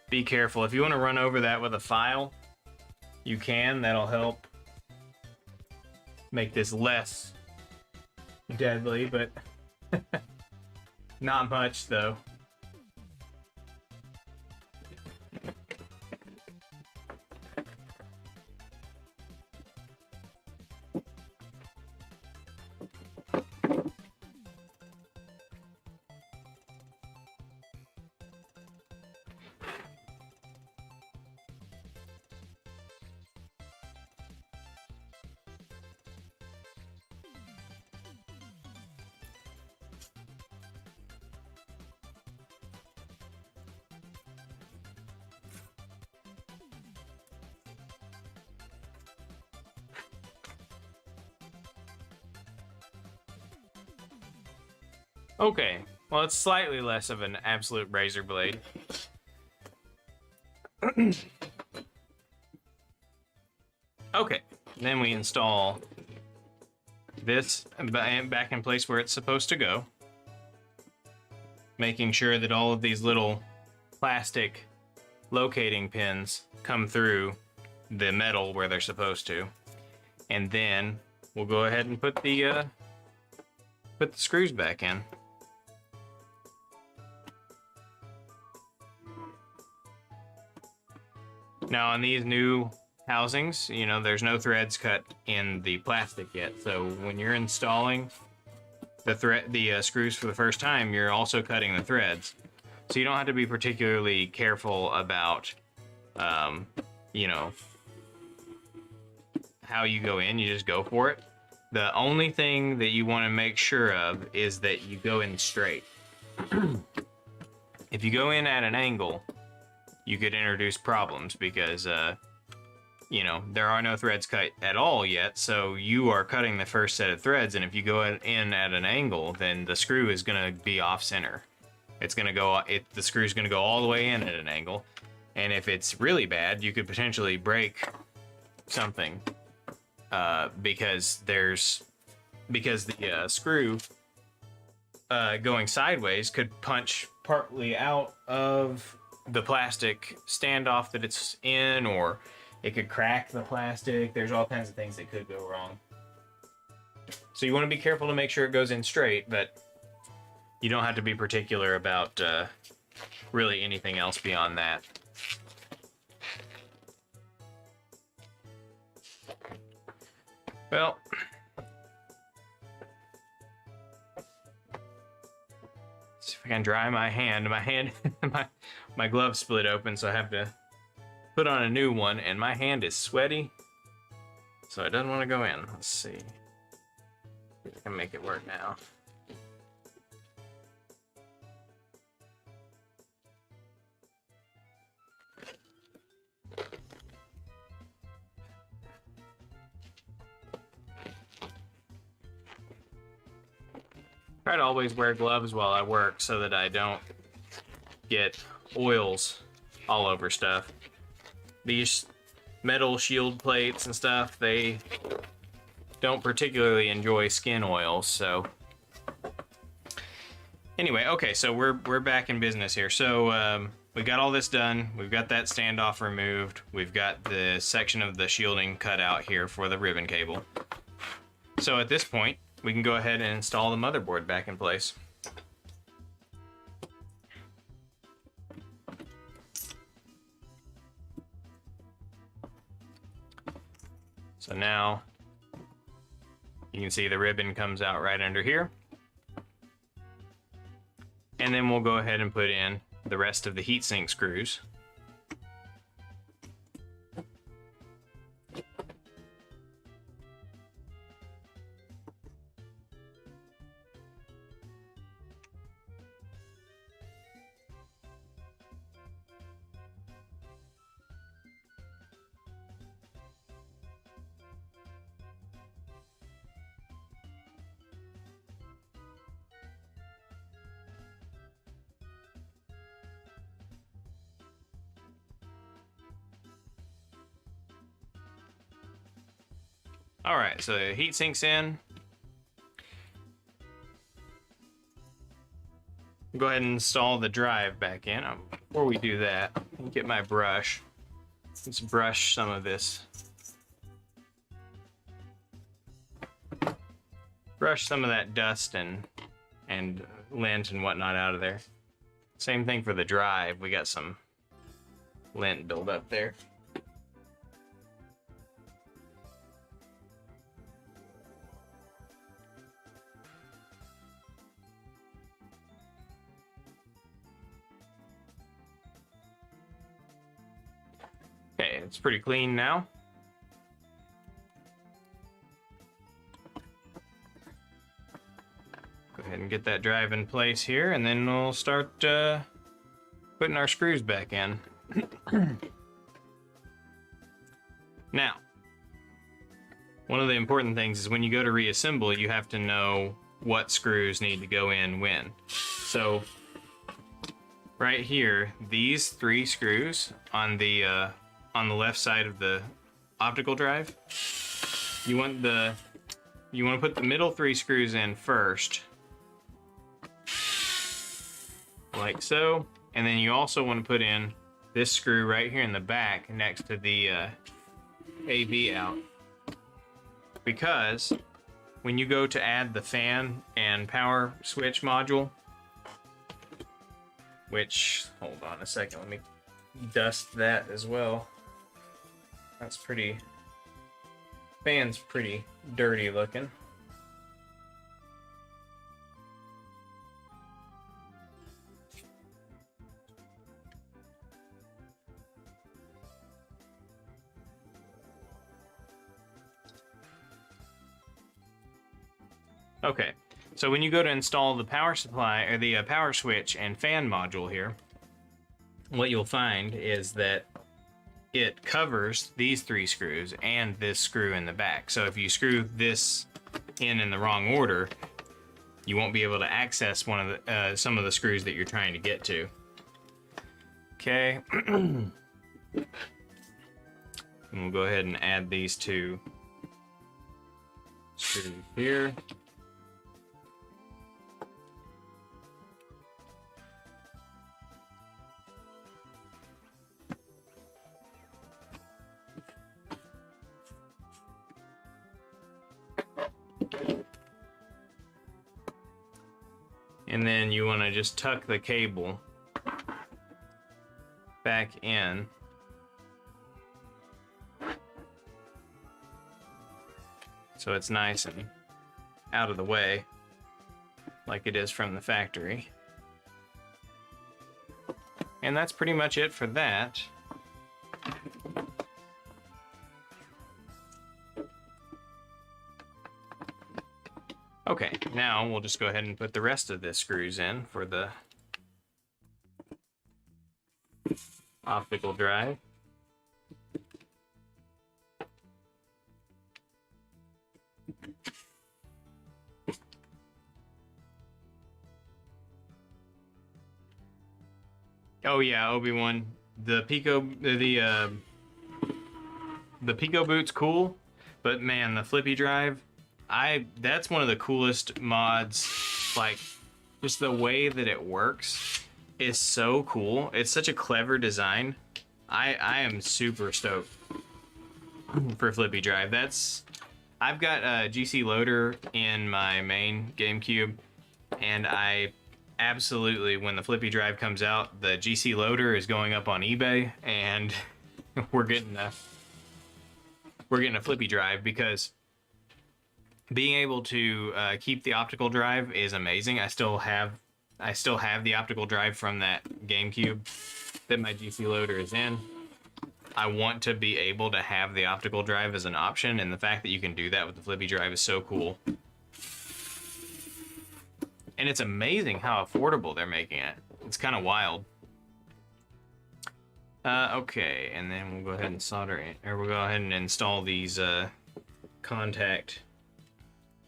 be careful. If you want to run over that with a file, you can. That'll help make this less deadly, but not much though. Okay, well, it's slightly less of an absolute razor blade. Okay, then we install this back in place where it's supposed to go, making sure that all of these little plastic locating pins come through the metal where they're supposed to. And then we'll go ahead and put the screws back in. Now on these new housings, you know, there's no threads cut in the plastic yet. So when you're installing the screws for the first time, you're also cutting the threads. So you don't have to be particularly careful about, you know, how you go in. You just go for it. The only thing that you want to make sure of is that you go in straight. If you go in at an angle, you could introduce problems because, you know, there are no threads cut at all yet, so you are cutting the first set of threads, and if you go in at an angle, then the screw is going to be off center. It's going to go, the screw is going to go all the way in at an angle, and if it's really bad, you could potentially break something because the screw going sideways could punch partly out of the plastic standoff that it's in, or it could crack the plastic. There's all kinds of things that could go wrong. So you want to be careful to make sure it goes in straight, but you don't have to be particular about really anything else beyond that. Well, see if I can dry my hand. My glove split open, so I have to put on a new one, and my hand is sweaty, so it doesn't want to go in. Let's see if I can make it work now. Try to always wear gloves while I work so that I don't get oils all over stuff. These metal shield plates and stuff, they don't particularly enjoy skin oils, so anyway, okay, so we're back in business here. So we got all this done. We've got that standoff removed. We've got the section of the shielding cut out here for the ribbon cable. So at this point, we can go ahead and install the motherboard back in place. So now you can see the ribbon comes out right under here. And then we'll go ahead and put in the rest of the heatsink screws. Alright, so the heat sink's in. Go ahead and install the drive back in. Before we do that, let me get my brush. Let's brush some of this. Brush some of that dust and lint and whatnot out of there. Same thing for the drive. We got some lint built up there. Okay, it's pretty clean now. Go ahead and get that drive in place here, and then we'll start putting our screws back in. Now, one of the important things is when you go to reassemble, you have to know what screws need to go in when. So, right here, these 3 screws on the left side of the optical drive, you want to put the middle 3 screws in first, like so, and then you also want to put in this screw right here in the back next to the AV out, because when you go to add the fan and power switch module, which, hold on a second, let me dust that as well. That's pretty, fan's pretty dirty looking. Okay, so when you go to install the power supply, or the power switch and fan module here, what you'll find is that it covers these 3 screws and this screw in the back. So if you screw this in the wrong order, you won't be able to access one of the some of the screws that you're trying to get to. Okay. And we'll go ahead and add these 2 screws here. And then you want to just tuck the cable back in. So it's nice and out of the way, like it is from the factory. And that's pretty much it for that. Okay, now we'll just go ahead and put the rest of the screws in for the optical drive. Oh yeah, Obi-Wan. The Pico boot's cool, but man, the flippy drive, that's one of the coolest mods. Like, just the way that it works is so cool. It's such a clever design. I am super stoked for flippy drive. I've got a GC loader in my main GameCube, and I absolutely, when the flippy drive comes out, the GC loader is going up on eBay, and we're getting a flippy drive, because being able to keep the optical drive is amazing. I still have the optical drive from that GameCube that my GC loader is in. I want to be able to have the optical drive as an option, and the fact that you can do that with the flippy drive is so cool. And it's amazing how affordable they're making it. It's kind of wild. Okay, and then we'll go ahead and solder it, or we'll go ahead and install these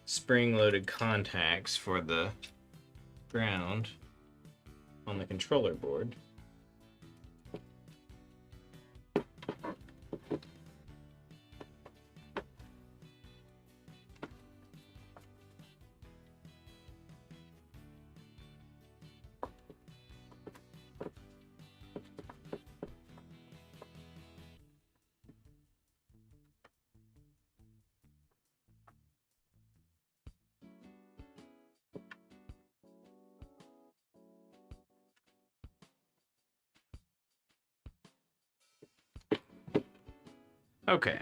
spring-loaded contacts for the ground on the controller board. Okay.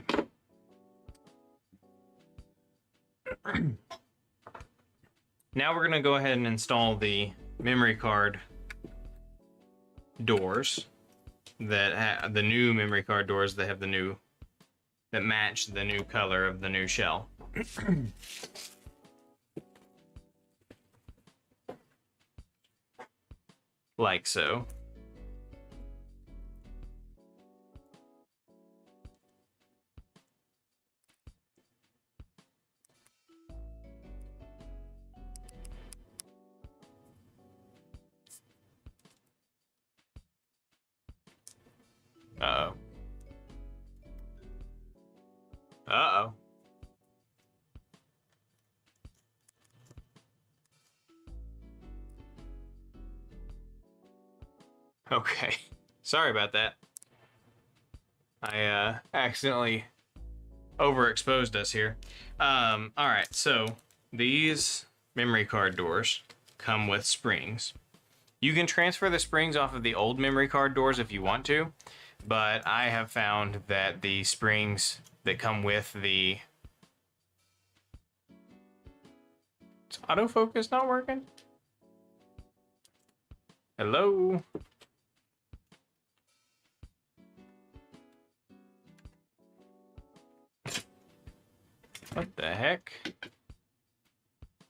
Now we're gonna go ahead and install the memory card doors that the new memory card doors that have that match the new color of the new shell. Like so. Uh-oh. Uh-oh. Okay. Sorry about that. I accidentally overexposed us here. Alright, so these memory card doors come with springs. You can transfer the springs off of the old memory card doors if you want to, but I have found that the springs that come with the... Is autofocus not working? Hello? What the heck?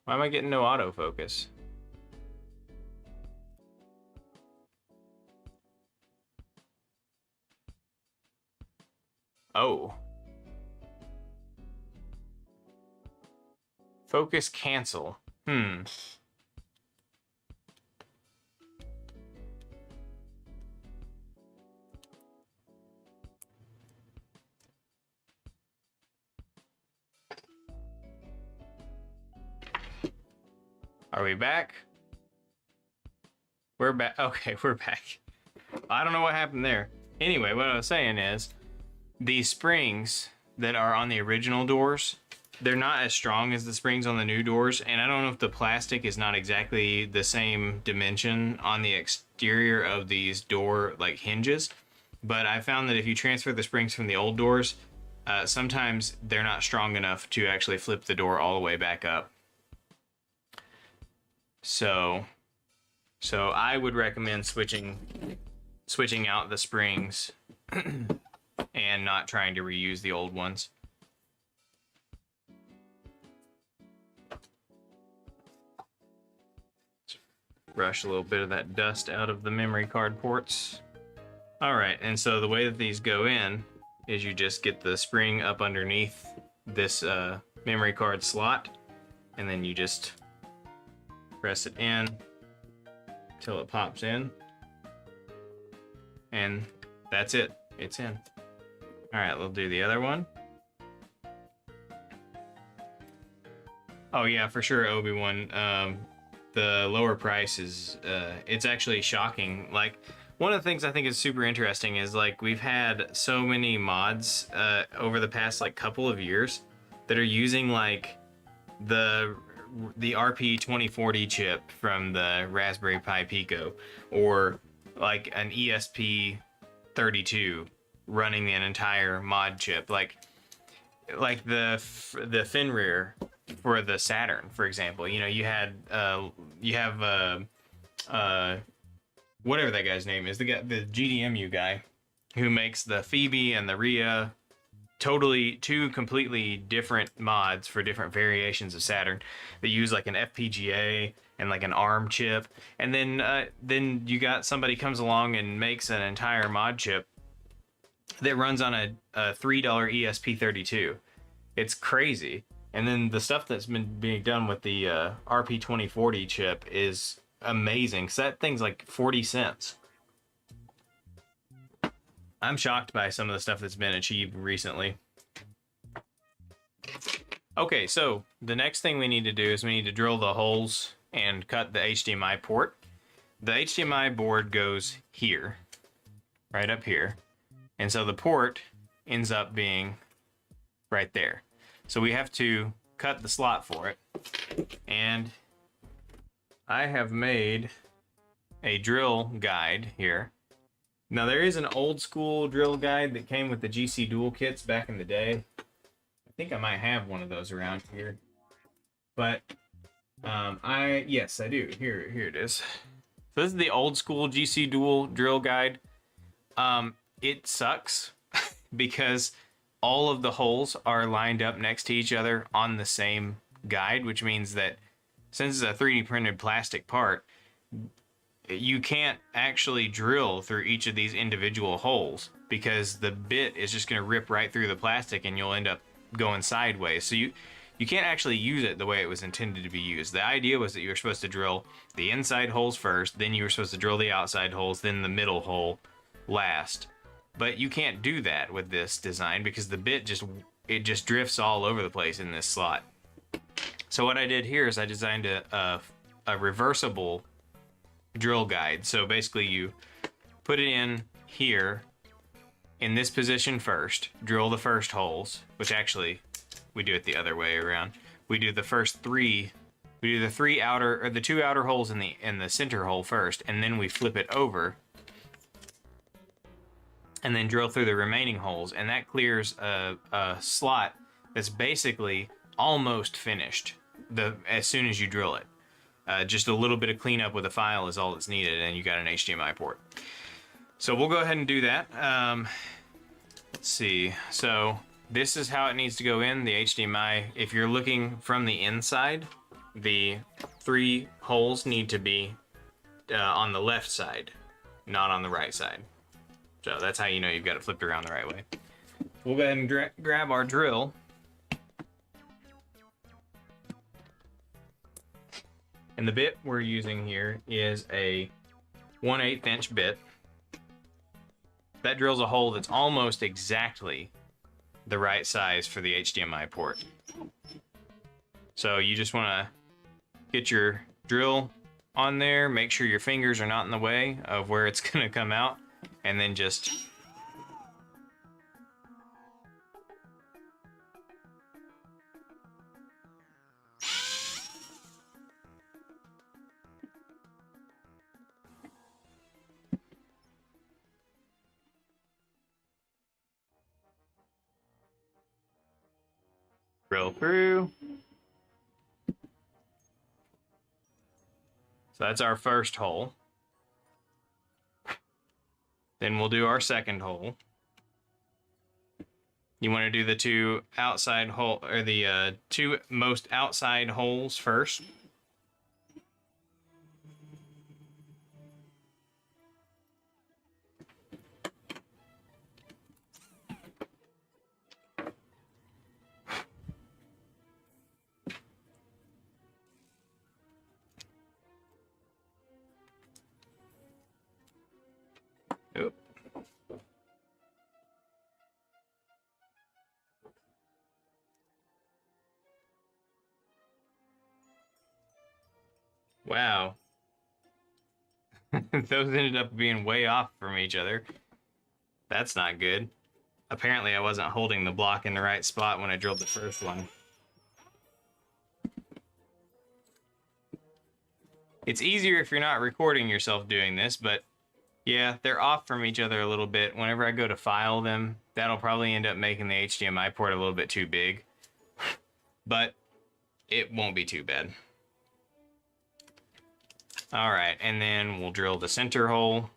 Why am I getting no autofocus? Oh. Focus cancel. Are we back? We're back. Okay, we're back. I don't know what happened there. Anyway, what I was saying is, these springs that are on the original doors, they're not as strong as the springs on the new doors, and I don't know if the plastic is not exactly the same dimension on the exterior of these door hinges, but I found that if you transfer the springs from the old doors, sometimes they're not strong enough to actually flip the door all the way back up. So I would recommend switching out the springs and not trying to reuse the old ones. Brush a little bit of that dust out of the memory card ports. All right, and so the way that these go in is you just get the spring up underneath this memory card slot, and then you just press it in till it pops in. and that's it. It's in. All right, we'll do the other one. Oh yeah, for sure, Obi-Wan. The lower price is, it's actually shocking. Like, one of the things I think is super interesting is, like, we've had so many mods over the past, like, couple of years that are using, like, the RP 2040 chip from the Raspberry Pi Pico, or like an ESP 32 running an entire mod chip, like the Fenrir for the Saturn, for example. You know, you have whatever that guy's name is, the GDMU guy who makes the Phoebe and the Rhea. Totally two completely different mods for different variations of Saturn that use like an FPGA and like an ARM chip, and then you got somebody comes along and makes an entire mod chip that runs on a $3 ESP32. It's crazy. And then the stuff that's been being done with the RP 2040 chip is amazing. So that thing's like 40 cents. I'm shocked by some of the stuff that's been achieved recently. Okay, so the next thing we need to do is we need to drill the holes and cut the HDMI port. The HDMI board goes here, right up here. And so the port ends up being right there. So we have to cut the slot for it. And I have made a drill guide here. Now, there is an old school drill guide that came with the GC Dual kits back in the day. I think I might have one of those around here. But yes, I do. Here it is. So this is the old school GC Dual drill guide. It sucks because all of the holes are lined up next to each other on the same guide, which means that since it's a 3D printed plastic part, you can't actually drill through each of these individual holes because the bit is just going to rip right through the plastic and you'll end up going sideways. So you can't actually use it the way it was intended to be used. The idea was that you were supposed to drill the inside holes first, then you were supposed to drill the outside holes, then the middle hole last. But you can't do that with this design because the bit just drifts all over the place in this slot. So what I did here is I designed a reversible drill guide. So basically you put it in here in this position first, drill the first holes, which actually we do it the other way around. We do the first three, we do the two outer holes in the center hole first, and then we flip it over and then drill through the remaining holes, and that clears a slot that's basically almost finished as soon as you drill it. Just a little bit of cleanup with a file is all that's needed, and you got an HDMI port. So we'll go ahead and do that. Let's see. So this is how it needs to go in, the HDMI. If you're looking from the inside, the 3 holes need to be on the left side, not on the right side. So that's how you know you've got it flipped around the right way. We'll go ahead and grab our drill. And the bit we're using here is a 1/8 inch bit. That drills a hole that's almost exactly the right size for the HDMI port. So you just want to get your drill on there, make sure your fingers are not in the way of where it's going to come out, and then just drill through. So that's our first hole. Then we'll do our second hole. You want to do the 2 outside hole, or the 2 most outside holes first. Oop. Wow. Those ended up being way off from each other. That's not good. Apparently I wasn't holding the block in the right spot when I drilled the first one. It's easier if you're not recording yourself doing this, but yeah, they're off from each other a little bit. Whenever I go to file them, that'll probably end up making the HDMI port a little bit too big. But it won't be too bad. All right, and then we'll drill the center hole.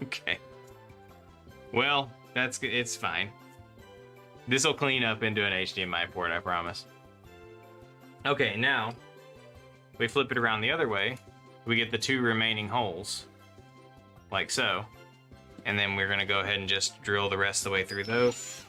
Okay. Well, it's fine. This will clean up into an HDMI port, I promise. Okay, now we flip it around the other way. We get the two remaining holes, like so. And then we're gonna go ahead and just drill the rest of the way through those.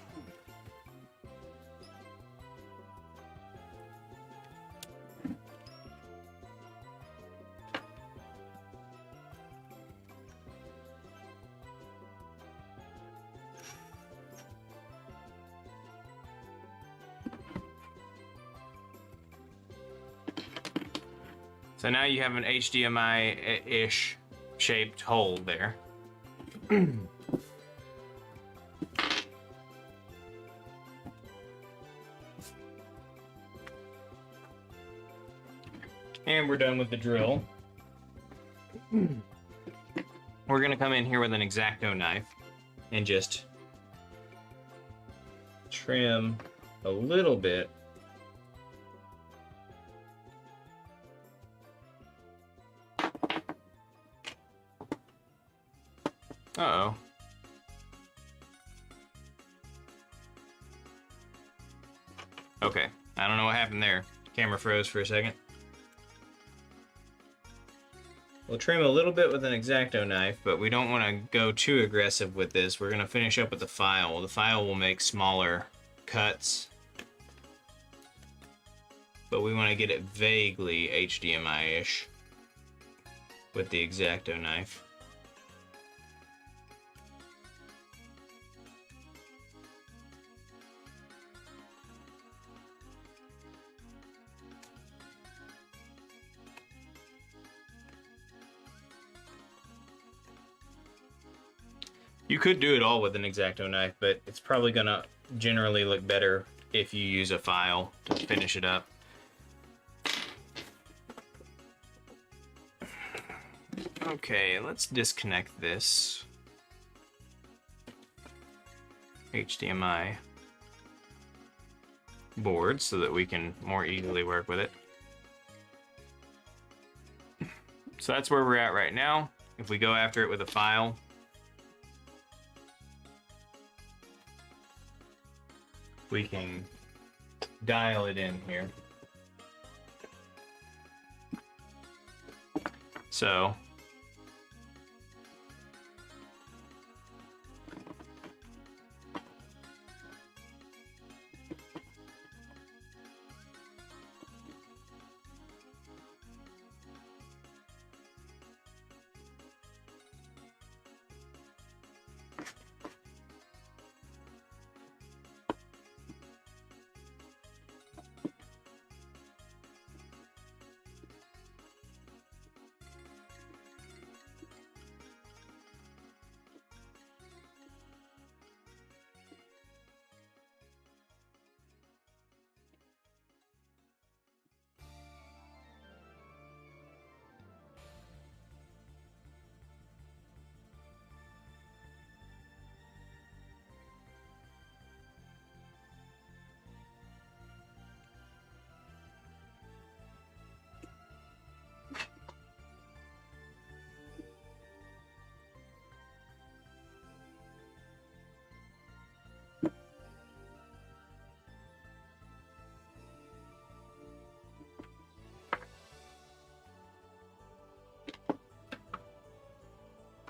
So now you have an HDMI-ish shaped hole there. And we're done with the drill. We're gonna come in here with an X-Acto knife and just trim a little bit. Uh-oh. Okay, I don't know what happened there. Camera froze for a second. We'll trim a little bit with an X-Acto knife, but we don't want to go too aggressive with this. We're going to finish up with the file. The file will make smaller cuts, but we want to get it vaguely HDMI-ish with the X-Acto knife. You could do it all with an X-Acto knife, but it's probably gonna generally look better if you use a file to finish it up. Okay, let's disconnect this HDMI board so that we can more easily work with it. So that's where we're at right now. If we go after it with a file, we can dial it in here. So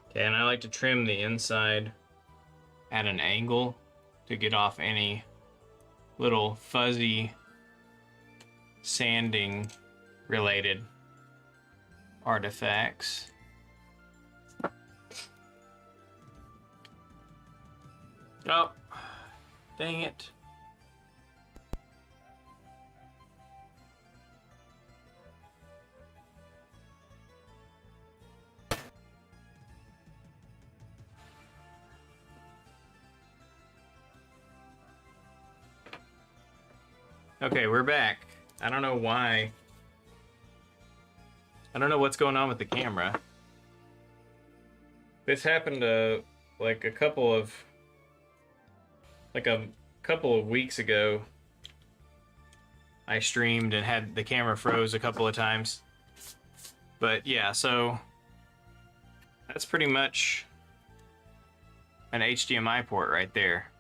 Okay, and I like to trim the inside at an angle to get off any little fuzzy sanding related artifacts. Oh, dang it. Okay, we're back. I don't know why. I don't know what's going on with the camera. This happened like a couple of weeks ago. I streamed and had the camera froze a couple of times. But yeah, so that's pretty much an HDMI port right there.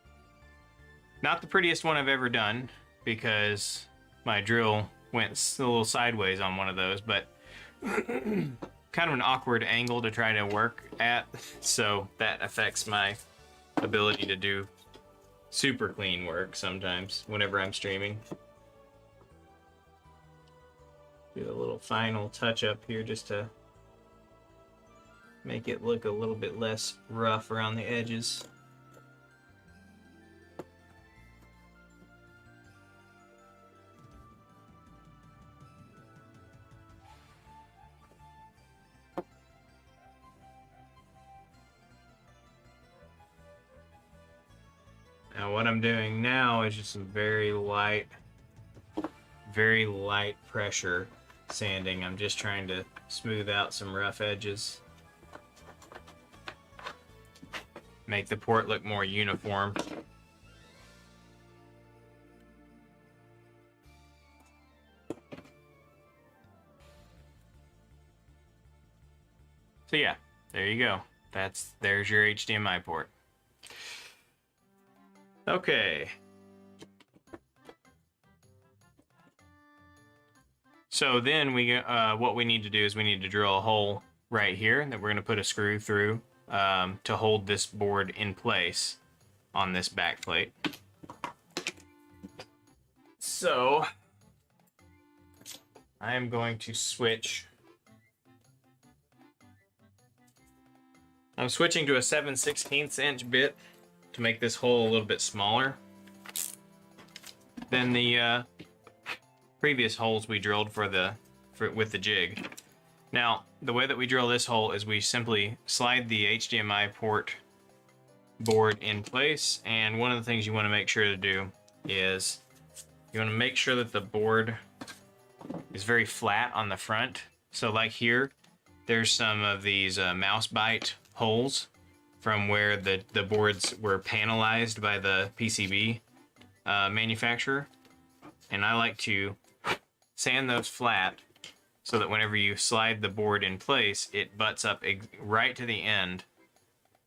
Not the prettiest one I've ever done, because my drill went a little sideways on one of those, but kind of an awkward angle to try to work at, so that affects my ability to do super clean work sometimes whenever I'm streaming. Do a little final touch up here just to make it look a little bit less rough around the edges. Now what I'm doing now is just some very light pressure sanding. I'm just trying to smooth out some rough edges. Make the port look more uniform. So yeah, there you go. There's your HDMI port. Okay. So then what we need to do is we need to drill a hole right here that we're going to put a screw through to hold this board in place on this back plate. So I am going to switch. I'm switching to a 7/16 inch bit to make this hole a little bit smaller than the previous holes we drilled with the jig. Now, the way that we drill this hole is we simply slide the HDMI port board in place, and one of the things you want to make sure to do is you want to make sure that the board is very flat on the front. So like here, there's some of these mouse bite holes from where the boards were panelized by the PCB manufacturer, and I like to sand those flat so that whenever you slide the board in place, it butts up right to the end,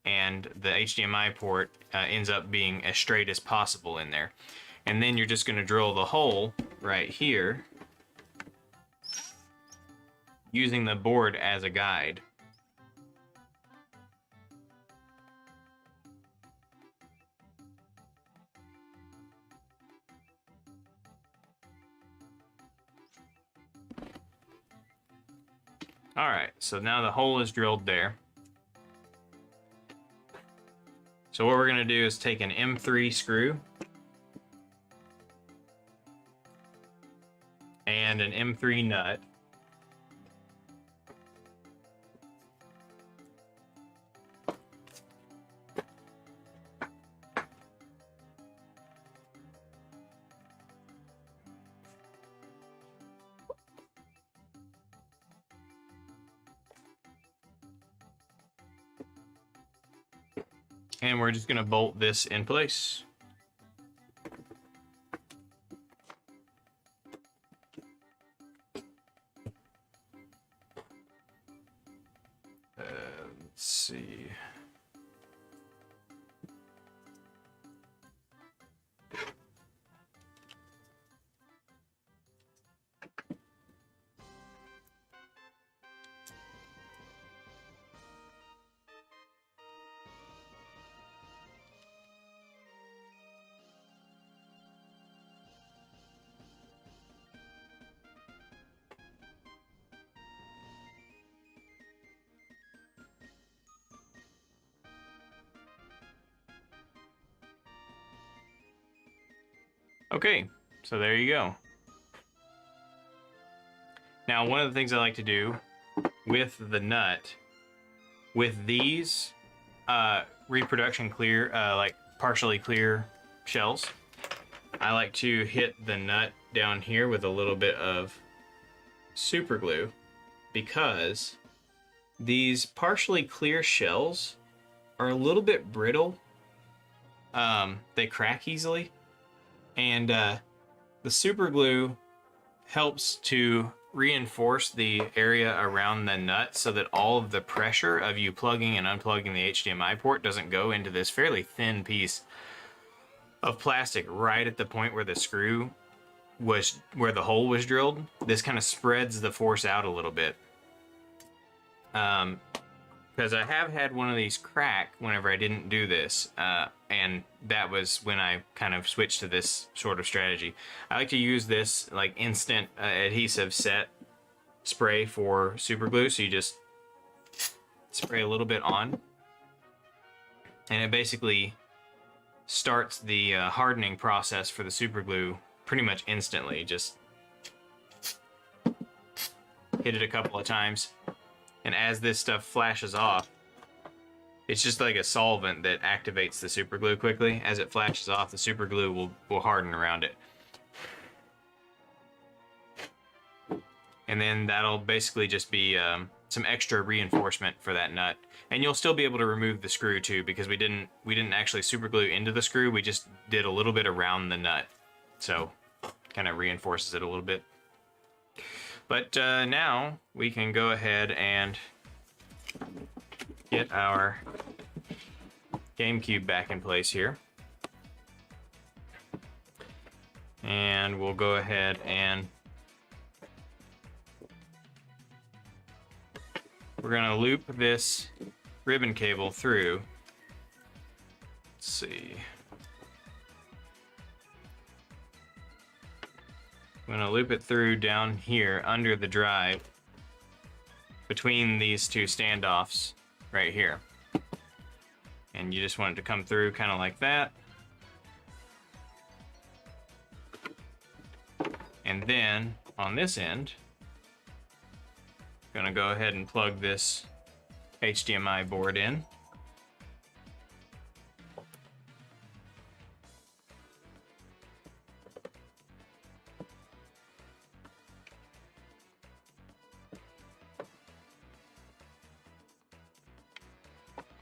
and the HDMI port ends up being as straight as possible in there. And then you're just going to drill the hole right here using the board as a guide. Alright, so now the hole is drilled there. So what we're going to do is take an M3 screw and an M3 nut. And we're just going to bolt this in place. Let's see. Okay, so there you go. Now, one of the things I like to do with the nut, with these reproduction clear, like partially clear shells, I like to hit the nut down here with a little bit of super glue, because these partially clear shells are a little bit brittle. They crack easily, and the super glue helps to reinforce the area around the nut so that all of the pressure of you plugging and unplugging the HDMI port doesn't go into this fairly thin piece of plastic right at the point where the screw was, where the hole was drilled. This kind of spreads the force out a little bit. Because I have had one of these crack whenever I didn't do this, and that was when I kind of switched to this sort of strategy. I like to use this like instant adhesive set spray for super glue, so you just spray a little bit on, and it basically starts the hardening process for the super glue pretty much instantly. Just hit it a couple of times, and as this stuff flashes off, it's just like a solvent that activates the super glue quickly. As it flashes off, the super glue will harden around it. And then that'll basically just be some extra reinforcement for that nut. And you'll still be able to remove the screw too, because we didn't actually super glue into the screw. We just did a little bit around the nut. So kind of reinforces it a little bit. But now we can go ahead and get our GameCube back in place here. And we'll go ahead and we're gonna loop this ribbon cable through. Let's see. I'm gonna loop it through down here under the drive between these two standoffs right here. And you just want it to come through kind of like that. And then on this end, I'm gonna go ahead and plug this HDMI board in.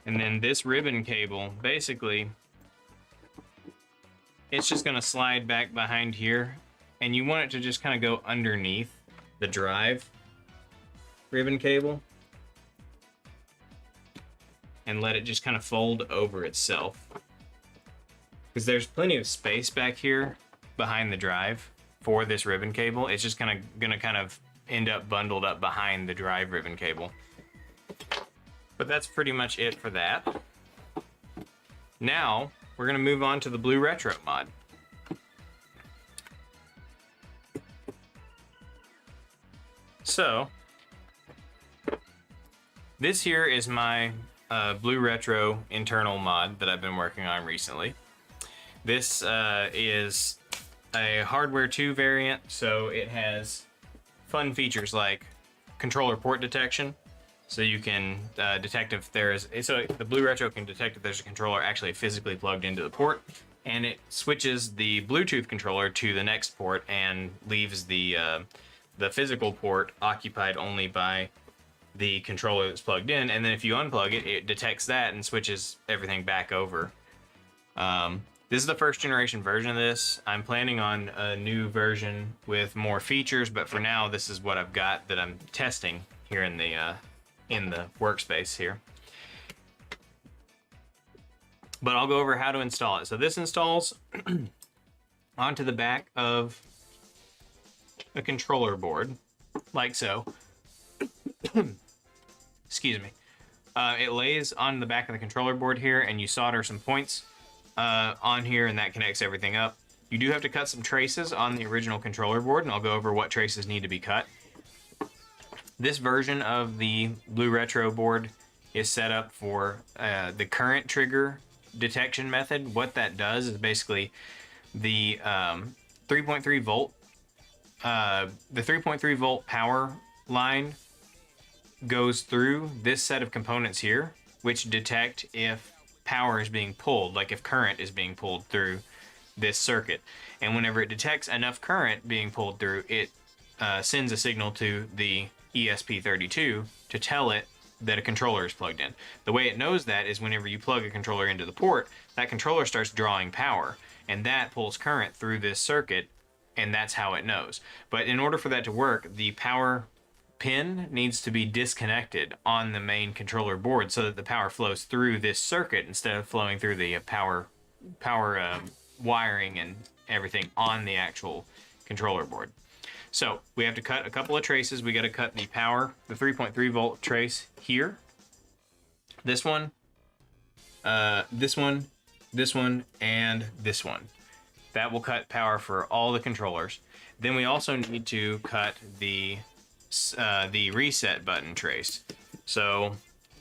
And then this ribbon cable, basically, it's just gonna slide back behind here, and you want it to just kind of go underneath the drive ribbon cable and let it just kind of fold over itself. Because there's plenty of space back here behind the drive for this ribbon cable. It's just gonna kind of end up bundled up behind the drive ribbon cable. But that's pretty much it for that. Now, we're gonna move on to the BlueRetro mod. So, this here is my BlueRetro internal mod that I've been working on recently. This is a hardware 2 variant, so it has fun features like controller port detection. So you can detect if there's, so the BlueRetro can detect if there's a controller actually physically plugged into the port, and it switches the Bluetooth controller to the next port and leaves the physical port occupied only by the controller that's plugged in. And then if you unplug it, it detects that and switches everything back over. This is the first generation version of this. I'm planning on a new version with more features, but for now, this is what I've got that I'm testing here in the workspace here. But I'll go over how to install it. So this installs onto the back of a controller board, like so. Excuse me. It lays on the back of the controller board here, and you solder some points on here, and that connects everything up. You do have to cut some traces on the original controller board, and I'll go over what traces need to be cut. This version of the BlueRetro board is set up for the current trigger detection method. What that does is basically the 3.3 volt, the 3.3 volt power line goes through this set of components here, which detect if power is being pulled, like if current is being pulled through this circuit. And whenever it detects enough current being pulled through, it sends a signal to the ESP32 to tell it that a controller is plugged in. The way it knows that is whenever you plug a controller into the port, that controller starts drawing power, and that pulls current through this circuit, and that's how it knows. But in order for that to work, the power pin needs to be disconnected on the main controller board so that the power flows through this circuit instead of flowing through the power wiring and everything on the actual controller board. So we have to cut a couple of traces. We got to cut the 3.3 volt trace here. This one, this one, this one, and this one. That will cut power for all the controllers. Then we also need to cut the reset button trace. So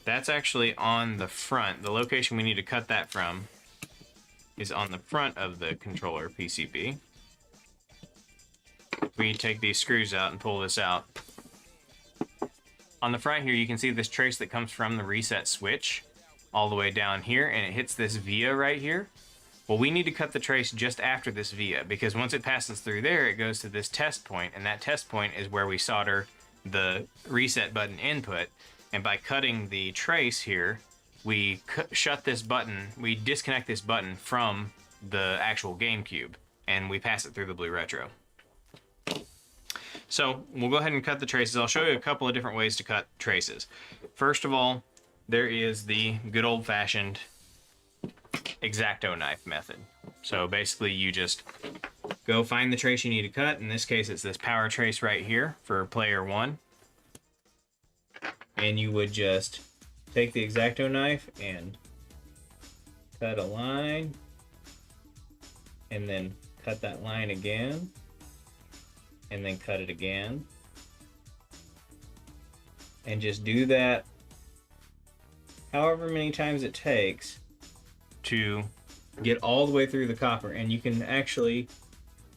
that's actually on the front. The location we need to cut that from is on the front of the controller PCB. We take these screws out and pull this out. On the front here, you can see this trace that comes from the reset switch all the way down here, and it hits this via right here. Well, we need to cut the trace just after this via, because once it passes through there, it goes to this test point, and that test point is where we solder the reset button input. And by cutting the trace here, we shut this button, we disconnect this button from the actual GameCube, and we pass it through the BlueRetro. So we'll go ahead and cut the traces. I'll show you a couple of different ways to cut traces. First of all, there is the good old-fashioned X-Acto knife method. So basically you just go find the trace you need to cut. In this case, it's this power trace right here for player 1. And you would just take the X-Acto knife and cut a line, and then cut that line again, and then cut it again, and just do that however many times it takes to get all the way through the copper. And you can actually,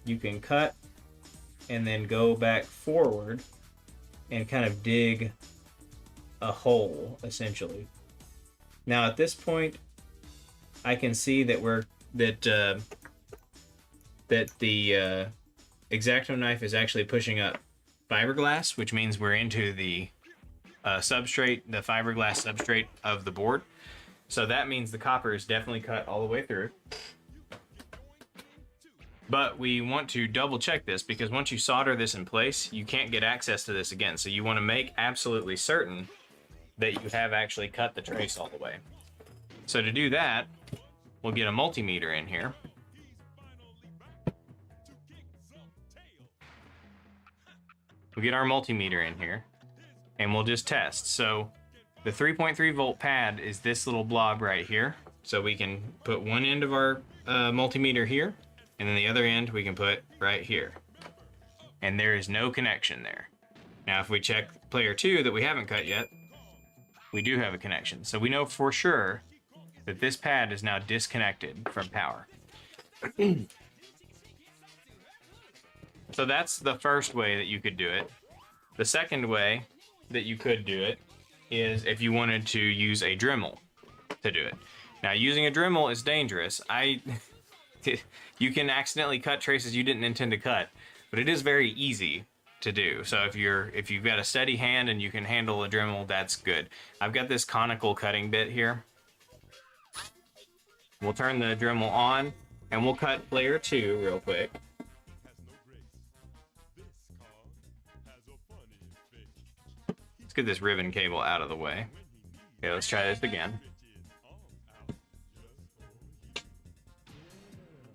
you can cut and then go back forward and kind of dig a hole, essentially. Now at this point, I can see that the X-Acto knife is actually pushing up fiberglass, which means we're into the substrate, the fiberglass substrate of the board. So that means the copper is definitely cut all the way through. But we want to double check this, because once you solder this in place, you can't get access to this again. So you want to make absolutely certain that you have actually cut the trace all the way. So to do that, we'll get a multimeter in here. We'll get our multimeter in here, and we'll just test. So the 3.3 volt pad is this little blob right here. So we can put one end of our multimeter here, and then the other end we can put right here. And there is no connection there. Now if we check player 2 that we haven't cut yet, we do have a connection. So we know for sure that this pad is now disconnected from power. So that's the first way that you could do it. The second way that you could do it is if you wanted to use a Dremel to do it. Now using a Dremel is dangerous. You can accidentally cut traces you didn't intend to cut, but it is very easy to do. So if you've got a steady hand and you can handle a Dremel, that's good. I've got this conical cutting bit here. We'll turn the Dremel on and we'll cut player 2 real quick. Let's get this ribbon cable out of the way. Okay, let's try this again.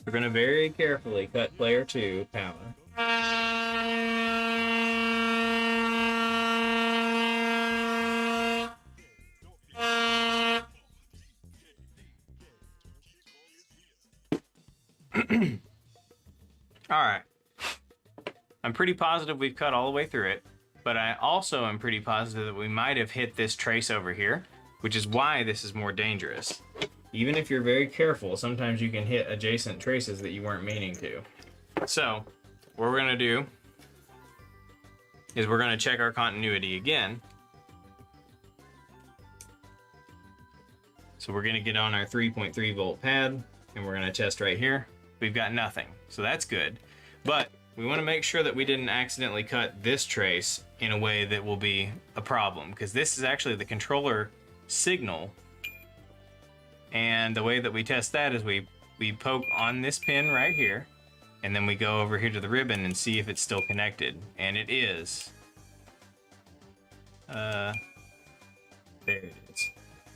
We're going to very carefully cut player 2 power. Alright. I'm pretty positive we've cut all the way through it, but I also am pretty positive that we might have hit this trace over here, which is why this is more dangerous. Even if you're very careful, sometimes you can hit adjacent traces that you weren't meaning to. So what we're gonna do is we're gonna check our continuity again. So we're gonna get on our 3.3 volt pad and we're gonna test right here. We've got nothing, so that's good. But we wanna make sure that we didn't accidentally cut this trace in a way that will be a problem, because this is actually the controller signal. And the way that we test that is we poke on this pin right here, and then we go over here to the ribbon and see if it's still connected. And it is. There it is.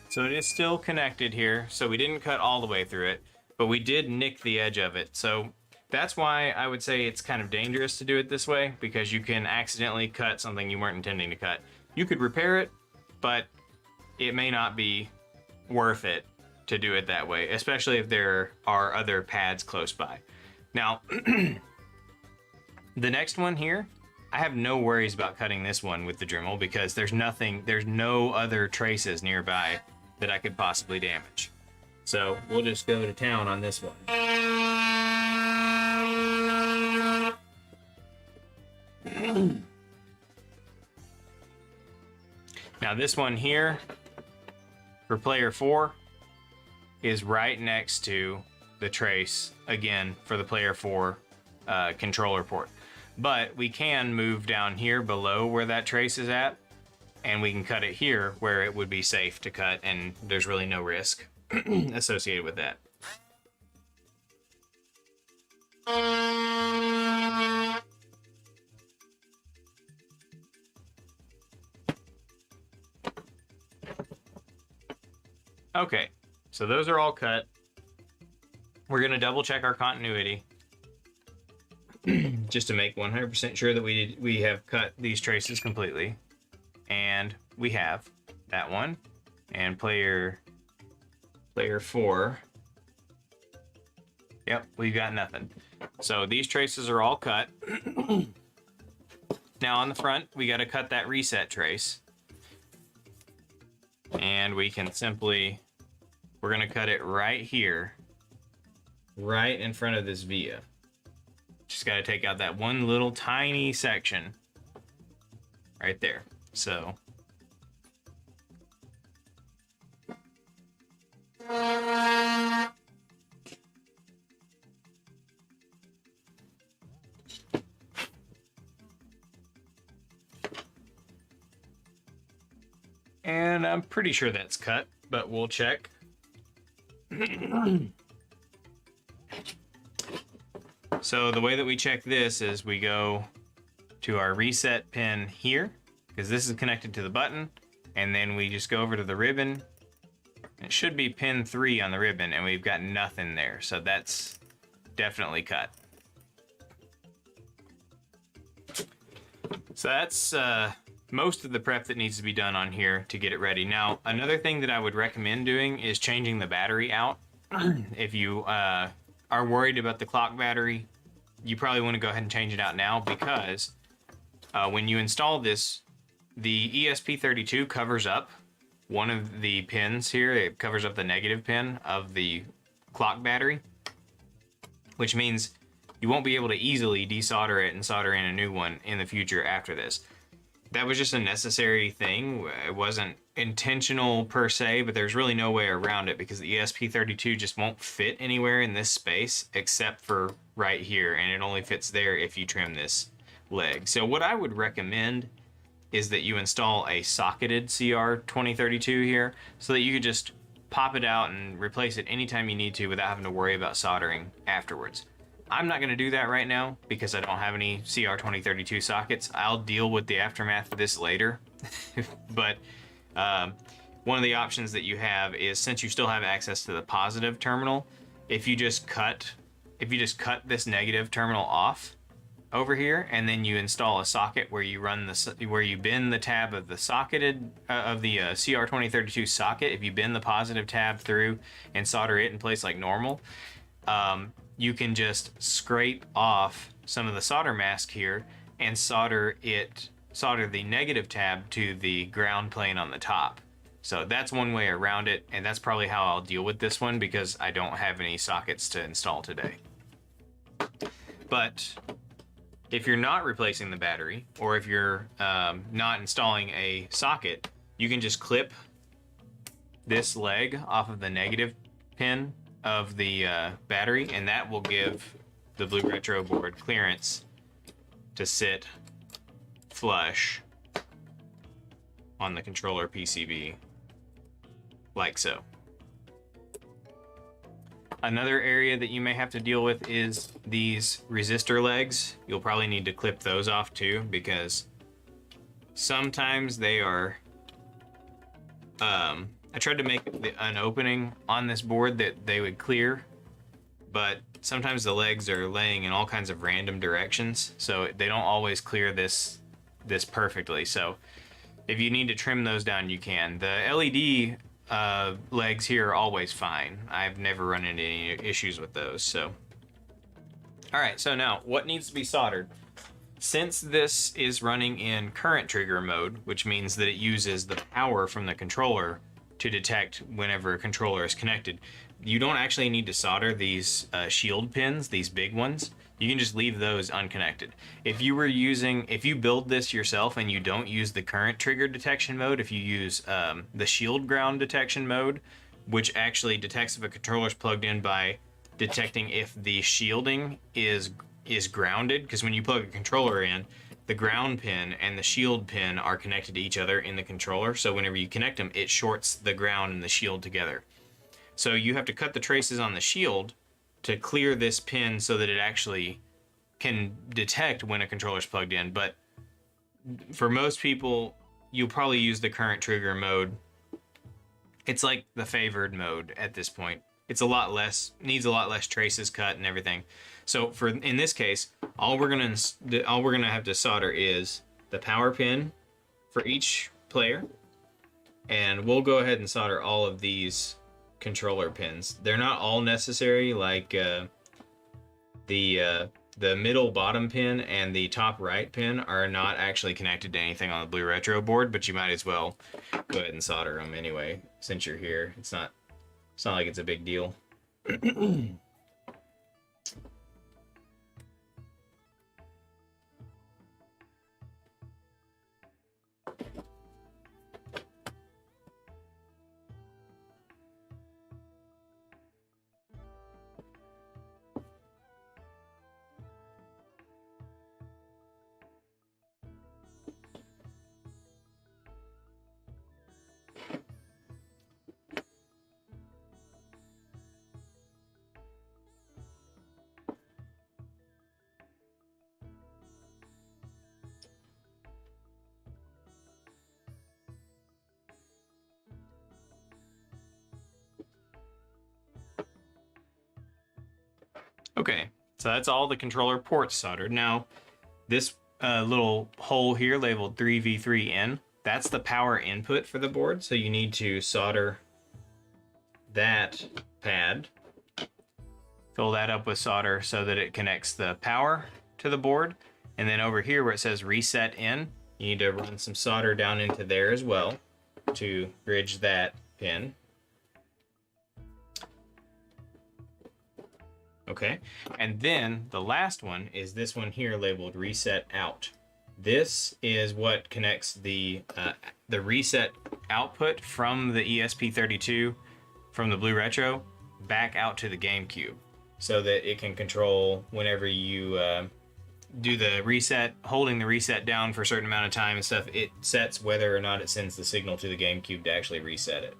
So it is still connected here. So we didn't cut all the way through it, but we did nick the edge of it. So that's why I would say it's kind of dangerous to do it this way, because you can accidentally cut something you weren't intending to cut. You could repair it, but it may not be worth it to do it that way, especially if there are other pads close by. Now, the next one here, I have no worries about cutting this one with the Dremel because there's no other traces nearby that I could possibly damage. So we'll just go to town on this one. Now this one here for player 4 is right next to the trace again for the player 4 controller port. But we can move down here below where that trace is at, and we can cut it here where it would be safe to cut, and there's really no risk associated with that. Okay, so those are all cut. We're gonna double check our continuity just to make 100% sure that we have cut these traces completely. And we have that one. And player 4. Yep, we've got nothing. So these traces are all cut. Now on the front, we gotta cut that reset trace. And we can simply, we're gonna cut it right here, right in front of this via. Just gotta take out that one little tiny section right there. So. And I'm pretty sure that's cut, but we'll check. So the way that we check this is we go to our reset pin here, because this is connected to the button, and then we just go over to the ribbon. It should be pin 3 on the ribbon, and we've got nothing there, so that's definitely cut. So that's most of the prep that needs to be done on here to get it ready. Now, another thing that I would recommend doing is changing the battery out. If you are worried about the clock battery, you probably want to go ahead and change it out now, because when you install this, the ESP32 covers up one of the pins here. It covers up the negative pin of the clock battery, which means you won't be able to easily desolder it and solder in a new one in the future after this. That was just a necessary thing. It wasn't intentional per se, but there's really no way around it, because the ESP32 just won't fit anywhere in this space except for right here, and it only fits there if you trim this leg. So what I would recommend is that you install a socketed CR2032 here, so that you could just pop it out and replace it anytime you need to without having to worry about soldering afterwards. I'm not going to do that right now because I don't have any CR2032 sockets. I'll deal with the aftermath of this later. But one of the options that you have is, since you still have access to the positive terminal, if you just cut this negative terminal off over here, and then you install a socket where you bend the tab of the socketed CR2032 socket. If you bend the positive tab through and solder it in place like normal, you can just scrape off some of the solder mask here and solder the negative tab to the ground plane on the top. So that's one way around it, and that's probably how I'll deal with this one, because I don't have any sockets to install today. But if you're not replacing the battery, or if you're not installing a socket, you can just clip this leg off of the negative pin of the battery, and that will give the BlueRetro board clearance to sit flush on the controller PCB, like so. Another area that you may have to deal with is these resistor legs. You'll probably need to clip those off too, because sometimes they are... I tried to make an opening on this board that they would clear, but sometimes the legs are laying in all kinds of random directions, so they don't always clear this perfectly. So if you need to trim those down, you can. The LED legs here are always fine. I've never run into any issues with those. So, all right, so now what needs to be soldered? Since this is running in current trigger mode, which means that it uses the power from the controller to detect whenever a controller is connected, you don't actually need to solder these shield pins, these big ones. You can just leave those unconnected. If you build this yourself and you don't use the current trigger detection mode, if you use the shield ground detection mode, which actually detects if a controller is plugged in by detecting if the shielding is grounded, because when you plug a controller in, the ground pin and the shield pin are connected to each other in the controller, so whenever you connect them, it shorts the ground and the shield together. So you have to cut the traces on the shield to clear this pin so that it actually can detect when a controller is plugged in. But for most people, you'll probably use the current trigger mode. It's like the favored mode at this point. It's needs a lot less traces cut and everything. So in this case, all we're gonna have to solder is the power pin for each player, and we'll go ahead and solder all of these controller pins. They're not all necessary, like the middle bottom pin and the top right pin are not actually connected to anything on the BlueRetro board, but you might as well go ahead and solder them anyway since you're here. It's not like it's a big deal. Okay, so that's all the controller ports soldered. Now, this little hole here labeled 3v3N, that's the power input for the board, so you need to solder that pad, fill that up with solder so that it connects the power to the board, and then over here where it says reset in, you need to run some solder down into there as well to bridge that pin. Okay, and then the last one is this one here labeled reset out. This is what connects the reset output from the ESP32 from the BlueRetro back out to the GameCube, so that it can control whenever you do the reset, holding the reset down for a certain amount of time and stuff, it sets whether or not it sends the signal to the GameCube to actually reset it.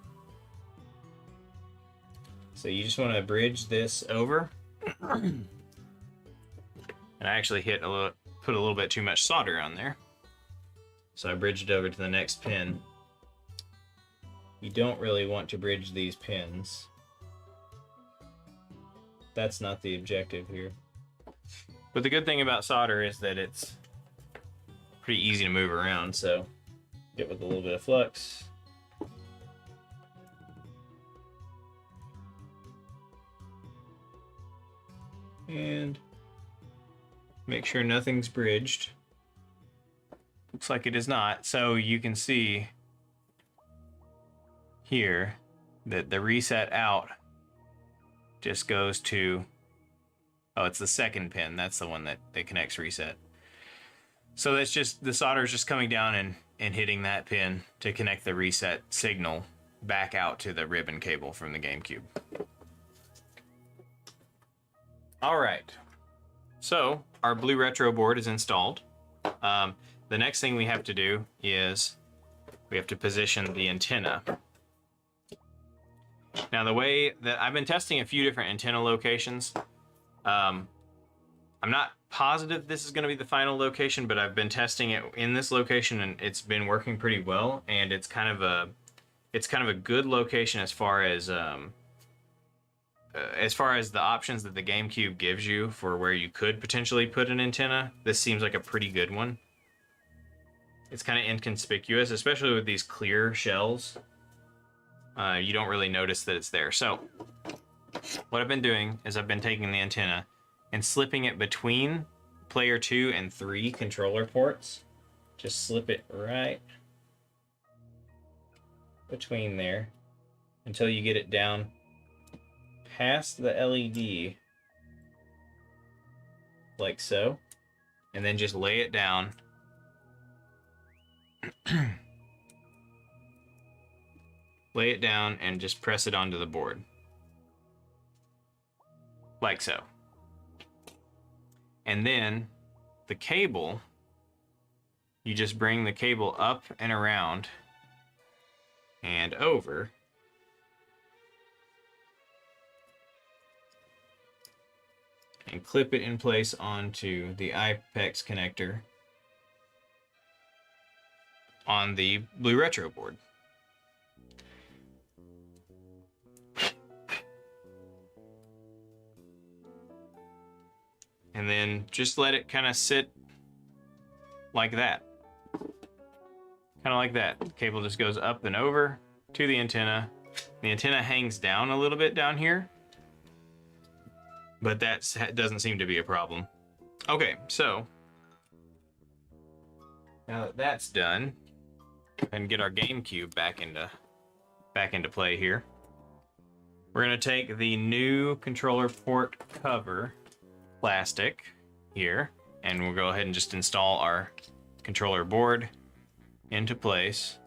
So you just want to bridge this over. And I actually put a little bit too much solder on there, so I bridged it over to the next pin. You don't really want to bridge these pins. That's not the objective here. But the good thing about solder is that it's pretty easy to move around, so get with a little bit of flux. And make sure nothing's bridged. Looks like it is not. So you can see here that the reset out just goes to Oh, it's the second pin. That's the one that connects reset. So that's just, the solder is just coming down and hitting that pin to connect the reset signal back out to the ribbon cable from the GameCube. All right. So our BlueRetro board is installed. The next thing we have to do is we have to position the antenna. Now, the way that I've been testing a few different antenna locations, I'm not positive this is going to be the final location, but I've been testing it in this location and it's been working pretty well. And it's kind of a good location as far as the options that the GameCube gives you for where you could potentially put an antenna. This seems like a pretty good one. It's kind of inconspicuous, especially with these clear shells. You don't really notice that it's there. So what I've been doing is I've been taking the antenna and slipping it between player 2 and 3 controller ports. Just slip it right between there until you get it down past the LED, like so, and then just lay it down. Lay it down and just press it onto the board. Like so. And then the cable, you just bring the cable up and around and over. And clip it in place onto the IPEX connector on the BlueRetro board. And then just let it kind of sit like that. Kind of like that. The cable just goes up and over to the antenna. The antenna hangs down a little bit down here, but that doesn't seem to be a problem. Okay, so now that that's done, and get our GameCube back into play here. We're gonna take the new controller port cover plastic here, and we'll go ahead and just install our controller board into place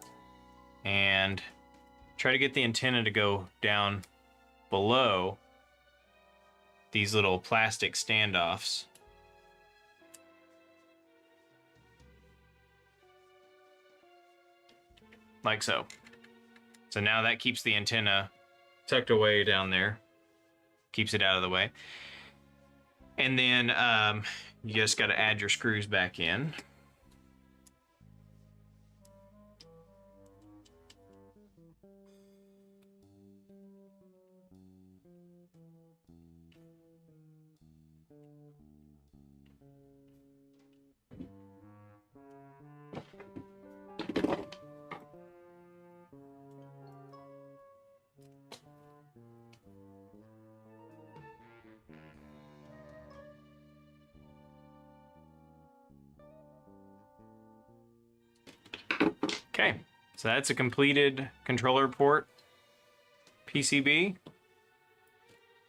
and try to get the antenna to go down below these little plastic standoffs. Like so. So now that keeps the antenna tucked away down there, keeps it out of the way. And then you just got to add your screws back in. Okay, so that's a completed controller port PCB.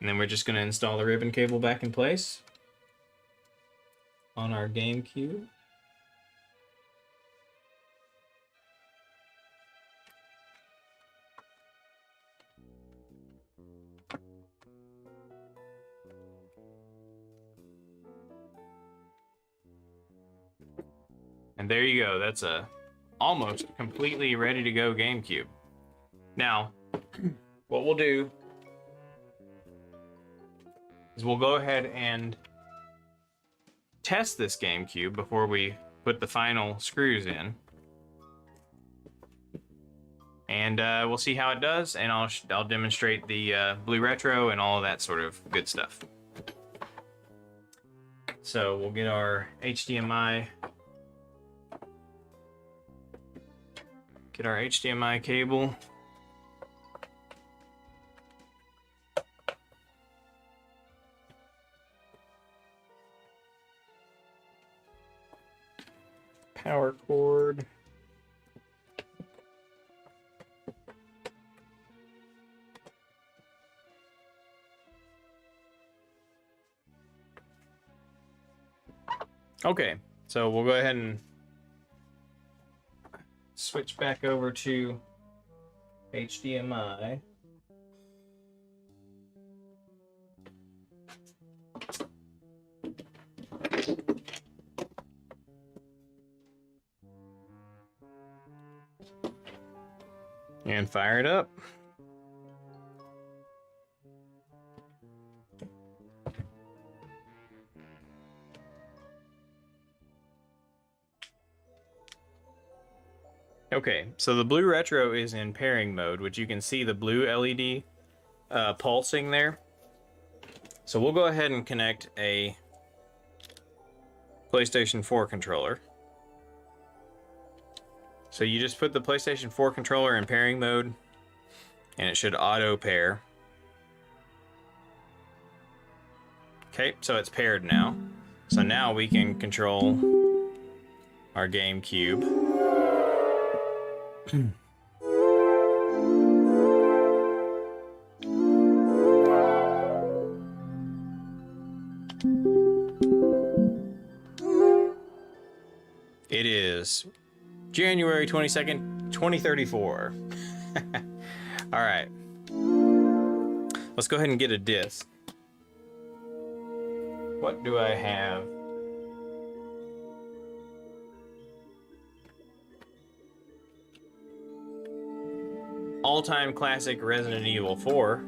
And then we're just going to install the ribbon cable back in place on our GameCube. And there you go. That's a almost completely ready to go GameCube. Now, what we'll do is we'll go ahead and test this GameCube before we put the final screws in. And we'll see how it does, and I'll demonstrate the BlueRetro and all of that sort of good stuff. So we'll get our HDMI cable. Power cord. Okay, so we'll go ahead and switch back over to HDMI. And fire it up. Okay, so the BlueRetro is in pairing mode, which you can see the blue LED pulsing there. So we'll go ahead and connect a PlayStation 4 controller. So you just put the PlayStation 4 controller in pairing mode, and it should auto pair. Okay, so it's paired now. So now we can control our GameCube. It is January 22nd, 2034. All right. Let's go ahead and get a disc. What do I have? All-time classic Resident Evil 4.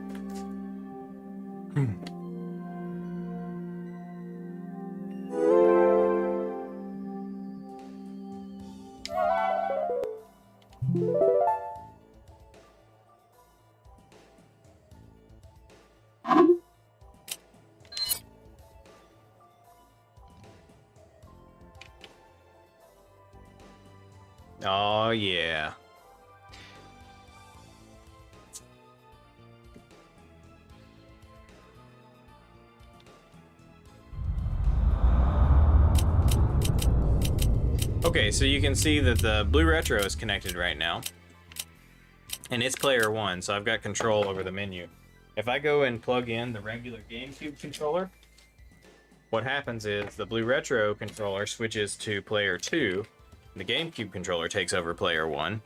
Oh, yeah. Okay, so you can see that the BlueRetro is connected right now. And it's player 1, so I've got control over the menu. If I go and plug in the regular GameCube controller, what happens is the BlueRetro controller switches to player 2, and the GameCube controller takes over player 1.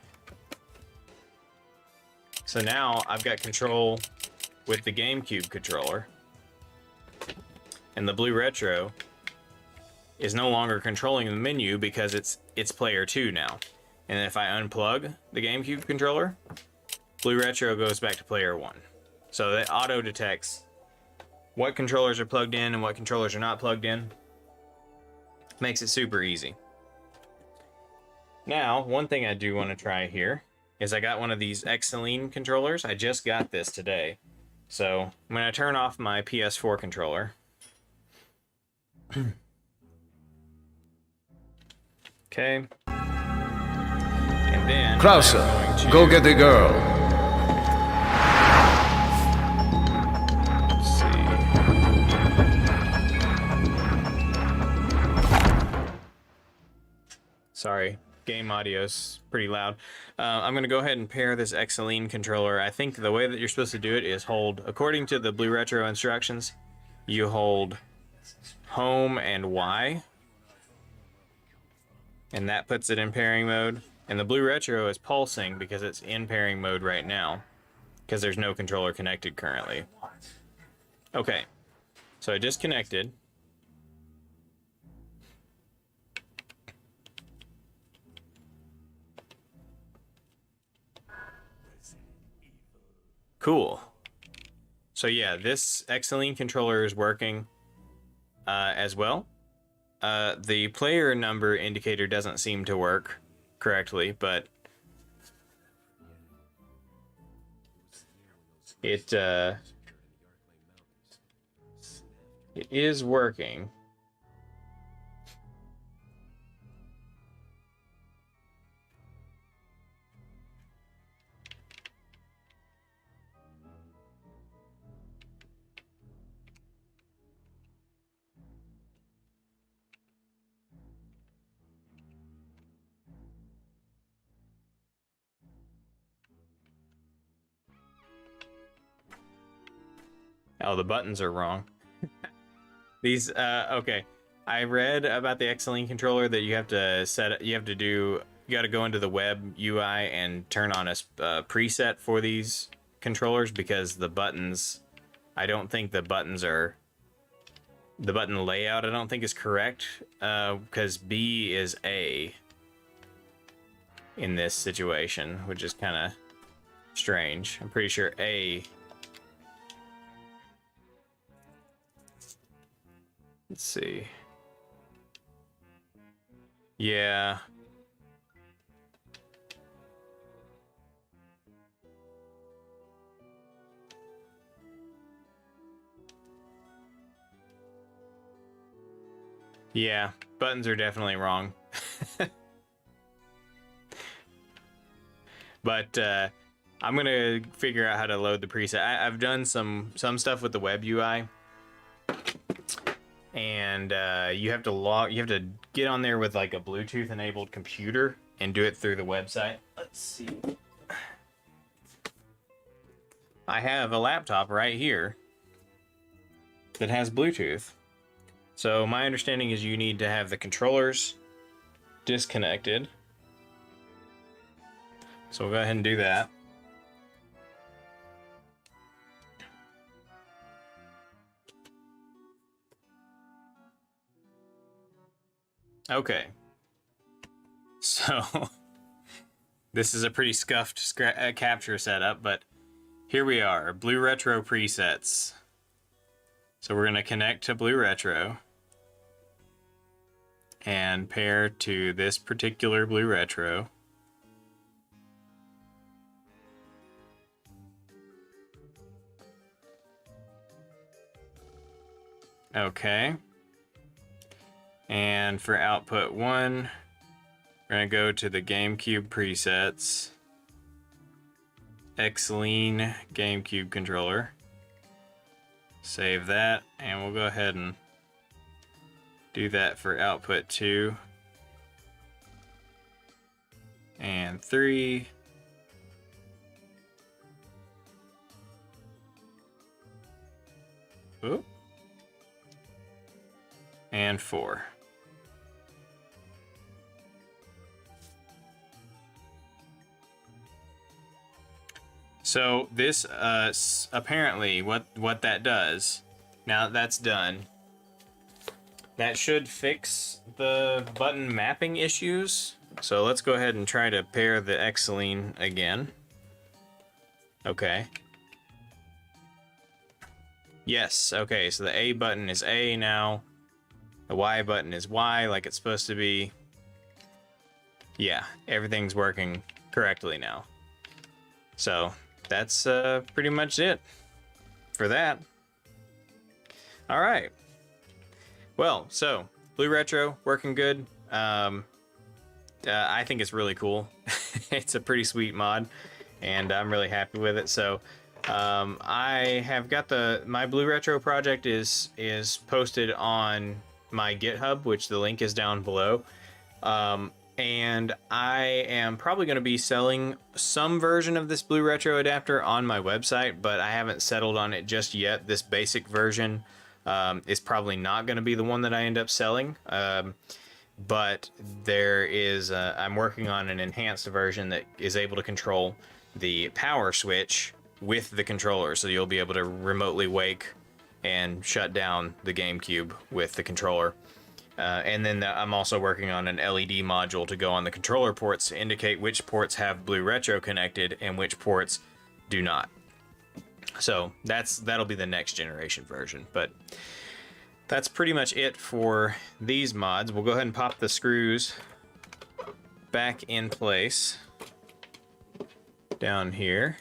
So now I've got control with the GameCube controller, and the BlueRetro is no longer controlling the menu because it's player 2 now. And if I unplug the GameCube controller, BlueRetro goes back to player 1. So it auto detects what controllers are plugged in and what controllers are not plugged in. Makes it super easy. Now, one thing I do want to try here is I got one of these Xceline controllers. I just got this today. So when I turn off my PS4 controller, okay. And then Krauser, go get the girl. Let's see. Sorry, game audio's pretty loud. I'm going to go ahead and pair this Xceline controller. I think the way that you're supposed to do it is hold, according to the BlueRetro instructions, you hold home and Y. And that puts it in pairing mode. And the BlueRetro is pulsing because it's in pairing mode right now, because there's no controller connected currently. Okay, so I disconnected. Cool. So yeah, this Xceline controller is working as well. The player number indicator doesn't seem to work correctly, but it is working. Oh, the buttons are wrong. These, okay. I read about the Xline controller that you have to you got to go into the web UI and turn on a preset for these controllers, because the buttons, I don't think the buttons are, the button layout I don't think is correct, because B is A in this situation, which is kind of strange. I'm pretty sure A. Let's see. Yeah. Yeah, buttons are definitely wrong. But I'm gonna figure out how to load the preset. I've done some stuff with the web UI, and you have to get on there with like a Bluetooth enabled computer and do it through the website. Let's see. I have a laptop right here that has Bluetooth. So my understanding is you need to have the controllers disconnected. So we'll go ahead and do that. Okay. So this is a pretty scuffed capture setup, but here we are, BlueRetro presets. So we're gonna connect to BlueRetro and pair to this particular BlueRetro. Okay. And for output 1, we're going to go to the GameCube presets, Xline GameCube controller. Save that, and we'll go ahead and do that for output 2 and 3. Oop. And 4. So this apparently what that does, now that that's done, that should fix the button mapping issues. So let's go ahead and try to pair the Xline again. Okay. Yes, okay, so the A button is A now. The Y button is Y like it's supposed to be. Yeah, everything's working correctly now. So that's pretty much it for that. All right. Well, so BlueRetro working good. I think it's really cool. It's a pretty sweet mod, and I'm really happy with it. So I have got my BlueRetro project is posted on my GitHub, which the link is down below. And I am probably going to be selling some version of this BlueRetro adapter on my website, but I haven't settled on it just yet. This basic version is probably not going to be the one that I end up selling. But there is, I'm working on an enhanced version that is able to control the power switch with the controller. So you'll be able to remotely wake and shut down the GameCube with the controller. And then I'm also working on an LED module to go on the controller ports to indicate which ports have BlueRetro connected and which ports do not. So that'll be the next generation version. But that's pretty much it for these mods. We'll go ahead and pop the screws back in place down here.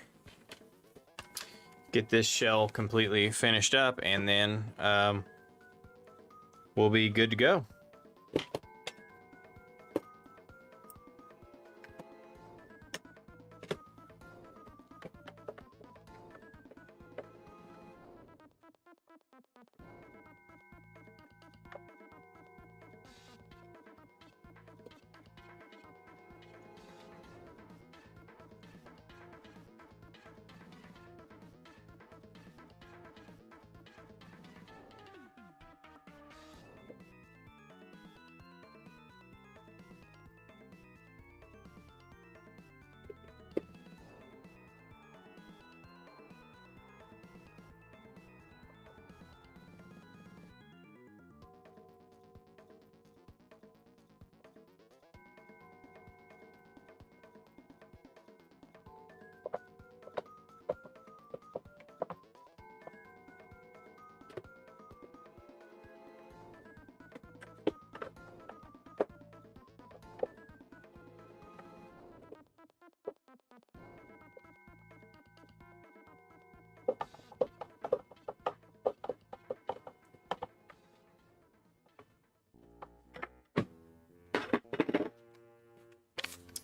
Get this shell completely finished up, and then we'll be good to go.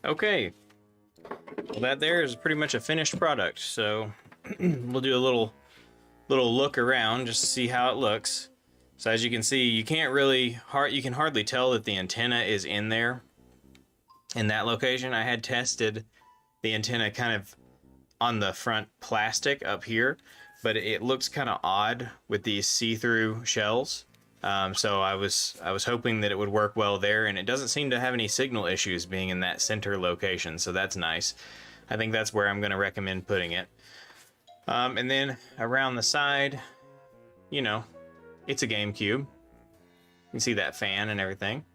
Okay, well, that there is pretty much a finished product. So we'll do a little look around just to see how it looks. So as you can see, you can hardly tell that the antenna is in there in that location. I had tested the antenna kind of on the front plastic up here, but it looks kind of odd with these see-through shells. So I was hoping that it would work well there, and it doesn't seem to have any signal issues being in that center location, so that's nice. I think that's where I'm going to recommend putting it. And then around the side, you know, it's a GameCube. You can see that fan and everything.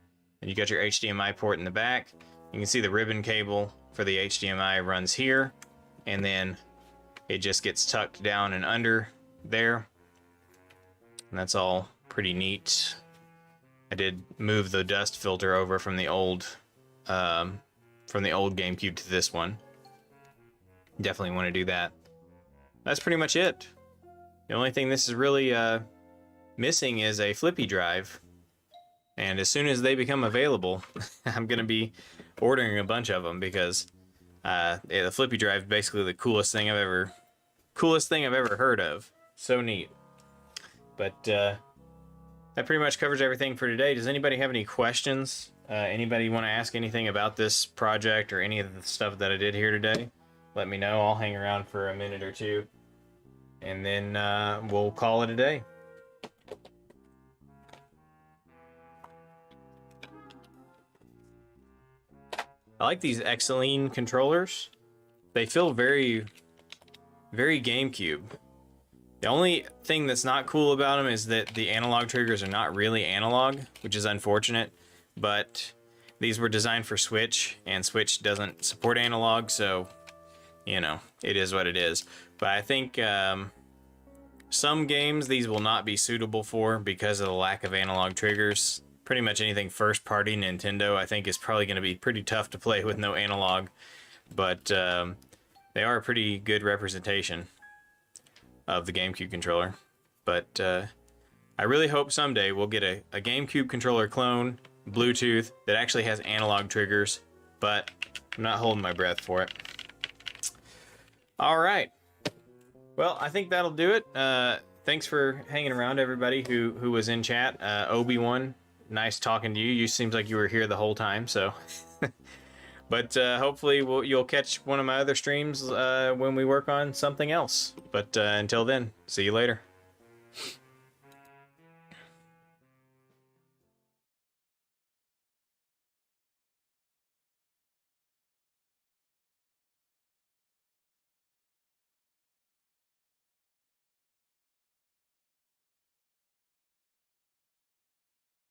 And you got your HDMI port in the back. You can see the ribbon cable for the HDMI runs here, and then it just gets tucked down and under there. And that's all pretty neat. I did move the dust filter over from the old GameCube to this one. Definitely want to do that. That's pretty much it. The only thing this is really missing is a flippy drive. And as soon as they become available, I'm going to be ordering a bunch of them, because the flippy drive is basically the coolest thing I've ever heard of. So neat. But that pretty much covers everything for today. Does anybody have any questions? Anybody want to ask anything about this project or any of the stuff that I did here today? Let me know. I'll hang around for a minute or two, and then we'll call it a day. I like these Xeline controllers. They feel very, very GameCube. The only thing that's not cool about them is that the analog triggers are not really analog, which is unfortunate, but these were designed for Switch, and Switch doesn't support analog, so, you know, it is what it is. But I think some games these will not be suitable for because of the lack of analog triggers. Pretty much anything first-party Nintendo, I think, is probably going to be pretty tough to play with no analog, but they are a pretty good representation of the GameCube controller. But I really hope someday we'll get a GameCube controller clone, Bluetooth, that actually has analog triggers, but I'm not holding my breath for it. Alright, well, I think that'll do it. Thanks for hanging around, everybody who was in chat. Obi-Wan, nice talking to you. You seems like you were here the whole time, so... But hopefully you'll catch one of my other streams when we work on something else. But until then, see you later.